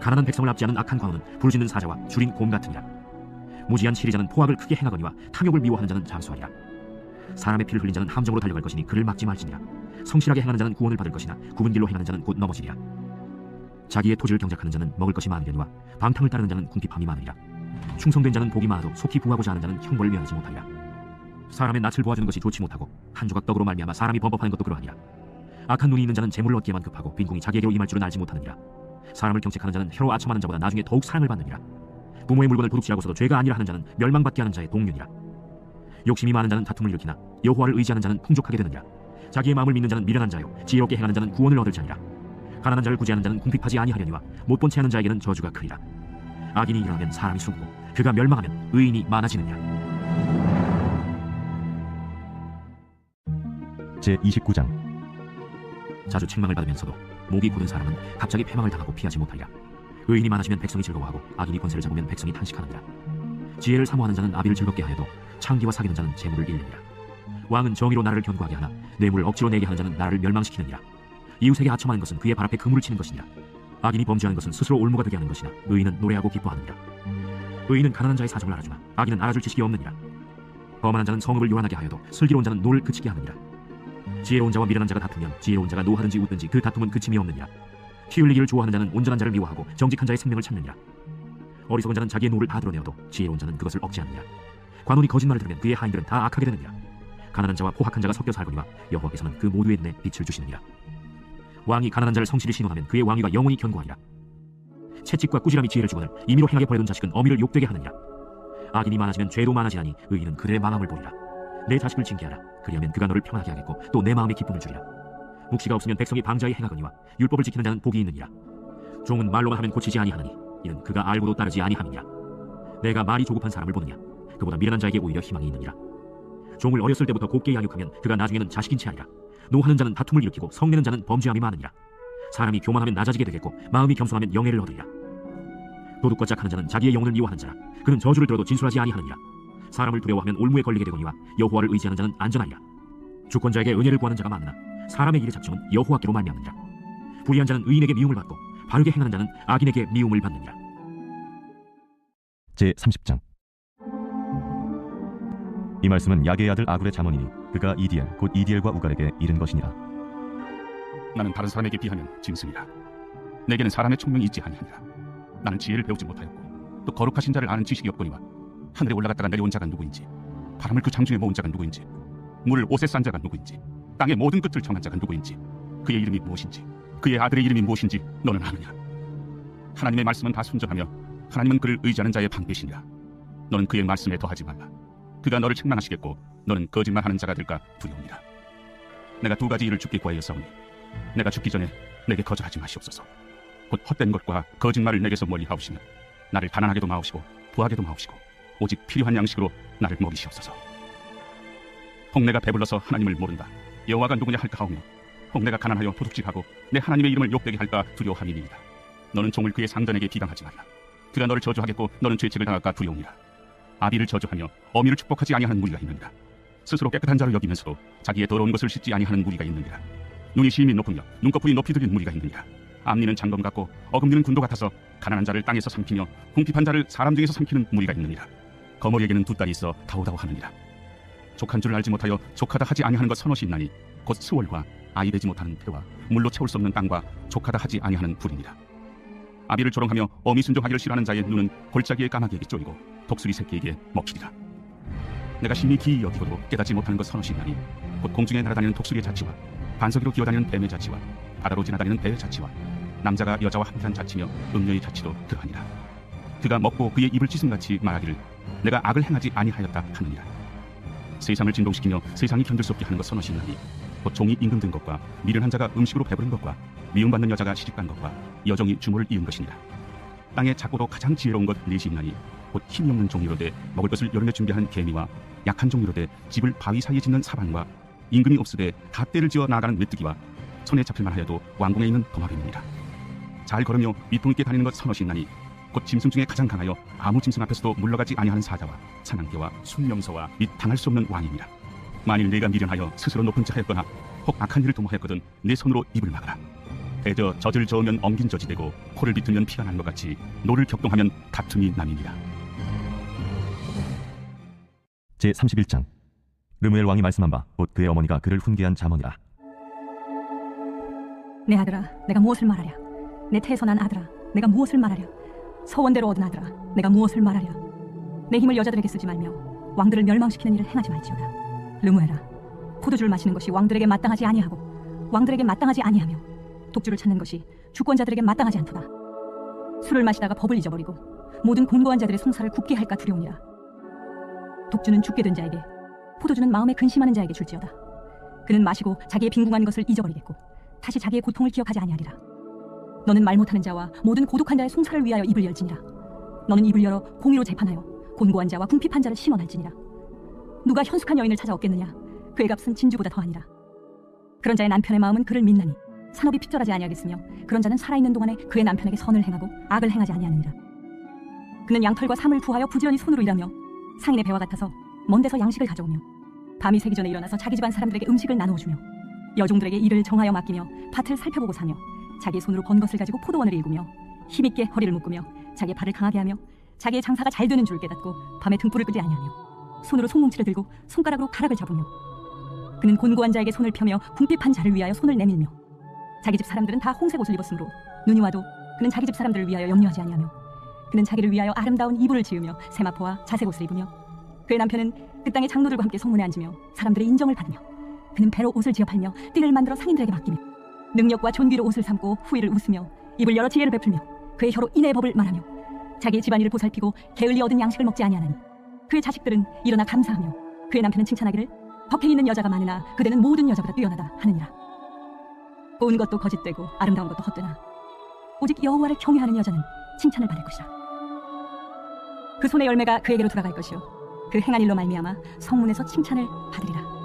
가난한 백성을 압지 않은 악한 광우는 부르짖는 사자와 줄인 곰 같으니라. 무지한 치리자는 포악을 크게 행하거니와 탐욕을 미워하는 자는 장수하리라. 사람의 피를 흘린 자는 함정으로 달려갈 것이니 그를 막지 말지니라. 성실하게 행하는 자는 구원을 받을 것이나 굽은 길로 행하는 자는 곧 넘어지리라. 자기의 토지를 경작하는 자는 먹을 것이 많으려니와 방탕을 따르는 자는 궁핍함이 많으리라. 충성된 자는 복이 많아도 속히 부하고자 하는 자는 형벌을 면하지 못하리라. 사람의 낯을 보아주는 것이 좋지 못하고 한 조각 떡으로 말미암아 사람이 범법하는 것도 그러하니라. 악한 눈이 있는 자는 재물을 얻기에만 급하고 빈궁이 자기에게로 임할 줄은 알지 못하느니라. 사람을 경책하는 자는 혀로 아첨하는 자보다 나중에 더욱 사랑을 받느니라. 부모의 물건을 도둑질하고서도 죄가 아니라 하는 자는 멸망받게 하는 자의 동료니라. 욕심이 많은 자는 다툼을 일으키나 여호와를 의지하는 자는 풍족하게 되느니라. 자기의 마음을 믿는 자는 미련한 자요 지혜롭게 행하는 자는 구원을 얻을 자니라. 가난한 자를 구제하는 자는 궁핍하지 아니하려니와 못본 채 하는 자에게는 저주가 크리라. 악인이 일어나면 사람이 숨고 그가 멸망하면 의인이 많아지느니라. 제29장 자주 책망을 받으면서도 목이 곧은 사람은 갑자기 패망을 당하고 피하지 못하리라. 의인이 많아지면 백성이 즐거워하고 악인이 권세를 잡으면 백성이 탄식하느니라. 지혜를 사모하는 자는 아비를 즐겁게 하여도 창기와 사귀는 자는 재물을 잃느니라. 왕은 정의로 나라를 견고하게 하나 뇌물을 억지로 내게 하는 자는 나라를 멸망시키느니라. 이웃에게 하청하는 것은 그의 발 앞에 그물을 치는 것이니라. 악인이 범죄하는 것은 스스로 올무가 되게 하는 것이나 의인은 노래하고 기뻐하느니라. 의인은 가난한 자의 사정을 알아주나 악인은 알아줄 지식이 없느니라. 거만한 자는 성읍을 요란하게 하여도 슬기로운 자는 노를 그치게 하느니라. 지혜로운 자와 미련한 자가 다투면 지혜로운 자가 노하든지 웃든지 그 다툼은 그침이 없느니라. 피 흘리기를 좋아하는 자는 온전한 자를 미워하고 정직한 자의 생명을 찾느니라. 어리석은 자는 자기의 노를 다 드러내어도 지혜로운 자는 그것을 억제하느니라. 관원이 거짓말을 들으면 그의 하인들은 다 악하게 되느니라. 가난한 자와 포학한 자가 섞여 살거니와 여호와께서는 그 모두의 눈에 빛을 주시느니라. 왕이 가난한 자를 성실히 신원하면 그의 왕위가 영원히 견고하리라. 채찍과 꾸지람이 지혜를 주거늘 임의로 행하게 버려둔 자식은 어미를 욕되게 하느니라. 악인이 많아지면 죄도 많아지나니 의인은 그들의 망함을 보리라. 내 자식을 징계하라. 그리하면 그가 너를 평안하게 하겠고 또 내 마음에 기쁨을 주리라. 묵시가 없으면 백성이 방자히 행하거니와 율법을 지키는 자는 복이 있느니라. 종은 말로만 하면 고치지 아니하느니 이는 그가 알고도 따르지 아니함이니라. 내가 말이 조급한 사람을 보느냐 그보다 미련한 자에게 오히려 희망이 있느니라. 종을 어렸을 때부터 곱게 양육하면 그가 나중에는 자식인 채 하리라. 노하는 자는 다툼을 일으키고 성내는 자는 범죄함이 많으니라. 사람이 교만하면 낮아지게 되겠고 마음이 겸손하면 영예를 얻으리라. 도둑과 짝하는 자는 자기의 영혼을 미워하는 자라. 그는 저주를 들어도 진술하지 아니하느니라. 사람을 두려워하면 올무에 걸리게 되거니와 여호와를 의지하는 자는 안전하리라. 주권자에게 은혜를 구하는 자가 많으나 사람의 일의 작정은 여호와께로 말미암느니라. 불의한 자는 의인에게 미움을 받고 바르게 행하는 자는 악인에게 미움을 받느니라. 제30장. 이 말씀은 야게의 아들 아굴의 잠언이니 그가 이디엘 곧 이디엘과 우갈에게 이른 것이니라. 나는 다른 사람에게 비하면 짐승이라. 내게는 사람의 총명이 있지 아니하니라. 나는 지혜를 배우지 못하였고 또 거룩하신 자를 아는 지식이 없거니와 하늘에 올라갔다가 내려온 자가 누구인지 바람을 그 장중에 모은 자가 누구인지 물을 옷에 싼 자가 누구인지 땅의 모든 끝을 정한 자가 누구인지 그의 이름이 무엇인지 그의 아들의 이름이 무엇인지 너는 아느냐. 하나님의 말씀은 다 순전하며 하나님은 그를 의지하는 자의 방패시니라. 너는 그의 말씀에 더하지 말라. 그가 너를 책망하시겠고 너는 거짓말하는 자가 될까 두려우니라. 내가 두 가지 일을 주께 구하였사오니 내가 죽기 전에 내게 거절하지 마시옵소서. 곧 헛된 것과 거짓말을 내게서 멀리 하옵시며 나를 가난하게도 마옵시고 부하게도 마옵시고 오직 필요한 양식으로 나를 먹이시옵소서. 혹 내가 배불러서 하나님을 모른다 여호와가 누구냐 할까 하오며 혹 내가 가난하여 도둑질하고 내 하나님의 이름을 욕되게 할까 두려워함이니이다. 너는 종을 그의 상전에게 비방하지 말라. 그가 너를 저주하겠고 너는 죄책을 당할까 두려우니라. 아비를 저주하며 어미를 축복하지 아니하는 무리가 있느니라. 스스로 깨끗한 자로 여기면서도 자기의 더러운 것을 씻지 아니하는 무리가 있느니라. 눈이 심히 높으며 눈꺼풀이 높이 들린 무리가 있느니라. 앞니는 장검 같고 어금니는 군도 같아서 가난한 자를 땅에서 삼키며 궁핍한 자를 사람 중에서 삼키는 무리가 있느니라. 거머리에게는 두 딸이 있어 다오다오 하느니라. 족한 줄 알지 못하여 족하다 하지 아니하는 것 서너시 있나니 곧 스월과 아이 되지 못하는 태와 물로 채울 수 없는 땅과 족하다 하지 아니하는 불이니라. 아비를 조롱하며 어미 순종하기를 싫어하는 자의 눈은 골짜기의 까마귀에게 쪼이고 독수리 새끼에게 먹히리라. 내가 심히 기이 여기고도 깨닫지 못하는 것 서너시 있나니 곧 공중에 날아다니는 독수리의 자치와 반석으로 기어다니는 뱀의 자치와 바다로 지나다니는 배의 자치와 남자가 여자와 함께한 자치며 음녀의 자치도 그러하니라. 그가 먹고 그의 입을 찢음같이 말하기를 내가 악을 행하지 아니하였다 하느니라. 세상을 진동시키며 세상이 견딜 수 없게 하는 것 서너시 있나니 곧 종이 임금된 것과 미련한 자가 음식으로 배부른 것과 미움받는 여자가 시집간 것과 여종이 주모를 이은 것이니라. 땅에 작고도 가장 지혜로운 것 넷이 있나니 곧 힘이 없는 종이로되 먹을 것을 여름에 준비하는 개미와 약한 종이로되 집을 바위 사이에 짓는 사반과 임금이 없으되 다 떼를 지어 나아가는 메뚜기와 손에 잡힐만 하여도 왕궁에 있는 도마뱀이니라. 잘 걸으며 밑동 있게 다니는 것 서너시 있나니 곧 짐승 중에 가장 강하여 아무 짐승 앞에서도 물러가지 아니하는 사자와 사냥개와 순명서와 및 당할 수 없는 왕이니라. 만일 내가 미련하여 스스로 높은 자 하였거나 혹 악한 일을 도모하였거든 내 손으로 입을 막아라. 대저 젖을 저으면 엉긴 젖이 되고 코를 비틀면 피가 난 것 같이 노를 격동하면 다툼이 남이니라. 제31장. 르무엘 왕이 말씀한 바 곧 그의 어머니가 그를 훈계한 잠언이라. 내 아들아, 내가 무엇을 말하랴? 내 태에서 난 아들아, 내가 무엇을 말하랴? 서원대로 얻은 아들아, 내가 무엇을 말하랴? 내 힘을 여자들에게 쓰지 말며 왕들을 멸망시키는 일을 행하지 말지어다. 르무엘아, 포도주를 마시는 것이 왕들에게 마땅하지 아니하고 왕들에게 마땅하지 아니하며 독주를 찾는 것이 주권자들에게 마땅하지 않도다. 술을 마시다가 법을 잊어버리고 모든 곤고한 자들의 송사를 굽게 할까 두려우니라. 독주는 죽게 된 자에게, 포도주는 마음에 근심하는 자에게 줄지어다. 그는 마시고 자기의 빈궁한 것을 잊어버리겠고 다시 자기의 고통을 기억하지 아니하리라. 너는 말 못하는 자와 모든 고독한 자의 송사를 위하여 입을 열지니라. 너는 입을 열어 공의로 재판하여 곤고한 자와 궁핍한 자를 신원할지니라. 누가 현숙한 여인을 찾아 얻겠느냐? 그의 값은 진주보다 더하니라. 그런 자의 남편의 마음은 그를 믿나니 산업이 핍절하지 아니하겠으며 그런 자는 살아있는 동안에 그의 남편에게 선을 행하고 악을 행하지 아니하느니라. 그는 양털과 삼을 구하여 부지런히 손으로 일하며 상인의 배와 같아서 먼 데서 양식을 가져오며 밤이 새기 전에 일어나서 자기 집안 사람들에게 음식을 나누어주며 여종들에게 일을 정하여 맡기며 밭을 살펴보고 사며 자기의 손으로 번 것을 가지고 포도원을 일구며 힘있게 허리를 묶으며 자기의 발을 강하게 하며 자기의 장사가 잘 되는 줄 깨닫고 밤에 등불을 끄지 아니하며 손으로 송뭉치를 들고 손가락으로 가락을 잡으며 그는 곤고한 자에게 손을 펴며 궁핍한 자를 위하여 손을 내밀며 자기 집 사람들은 다 홍색 옷을 입었으므로 눈이 와도 그는 자기 집 사람들을 위하여 염려하지 아니하며 그는 자기를 위하여 아름다운 이불을 지으며 세마포와 자색 옷을 입으며 그의 남편은 그 땅의 장로들과 함께 성문에 앉으며 사람들의 인정을 받으며 그는 배로 옷을 지어 팔며 띠를 만들어 상인들에게 맡기며 능력과 존귀로 옷을 삼고 후일을 웃으며 입을 열어 지혜를 베풀며 그의 혀로 인의 법을 말하며 자기의 집안일을 보살피고 게을리 얻은 양식을 먹지 아니하나니 그의 자식들은 일어나 감사하며 그의 남편은 칭찬하기를 덕해 있는 여자가 많으나 그대는 모든 여자보다 뛰어나다 하느니라. 고운 것도 거짓되고 아름다운 것도 헛되나 오직 여호와를 경외하는 여자는 칭찬을 받을 것이라. 그 손의 열매가 그에게로 돌아갈 것이요 그 행한 일로 말미암아 성문에서 칭찬을 받으리라.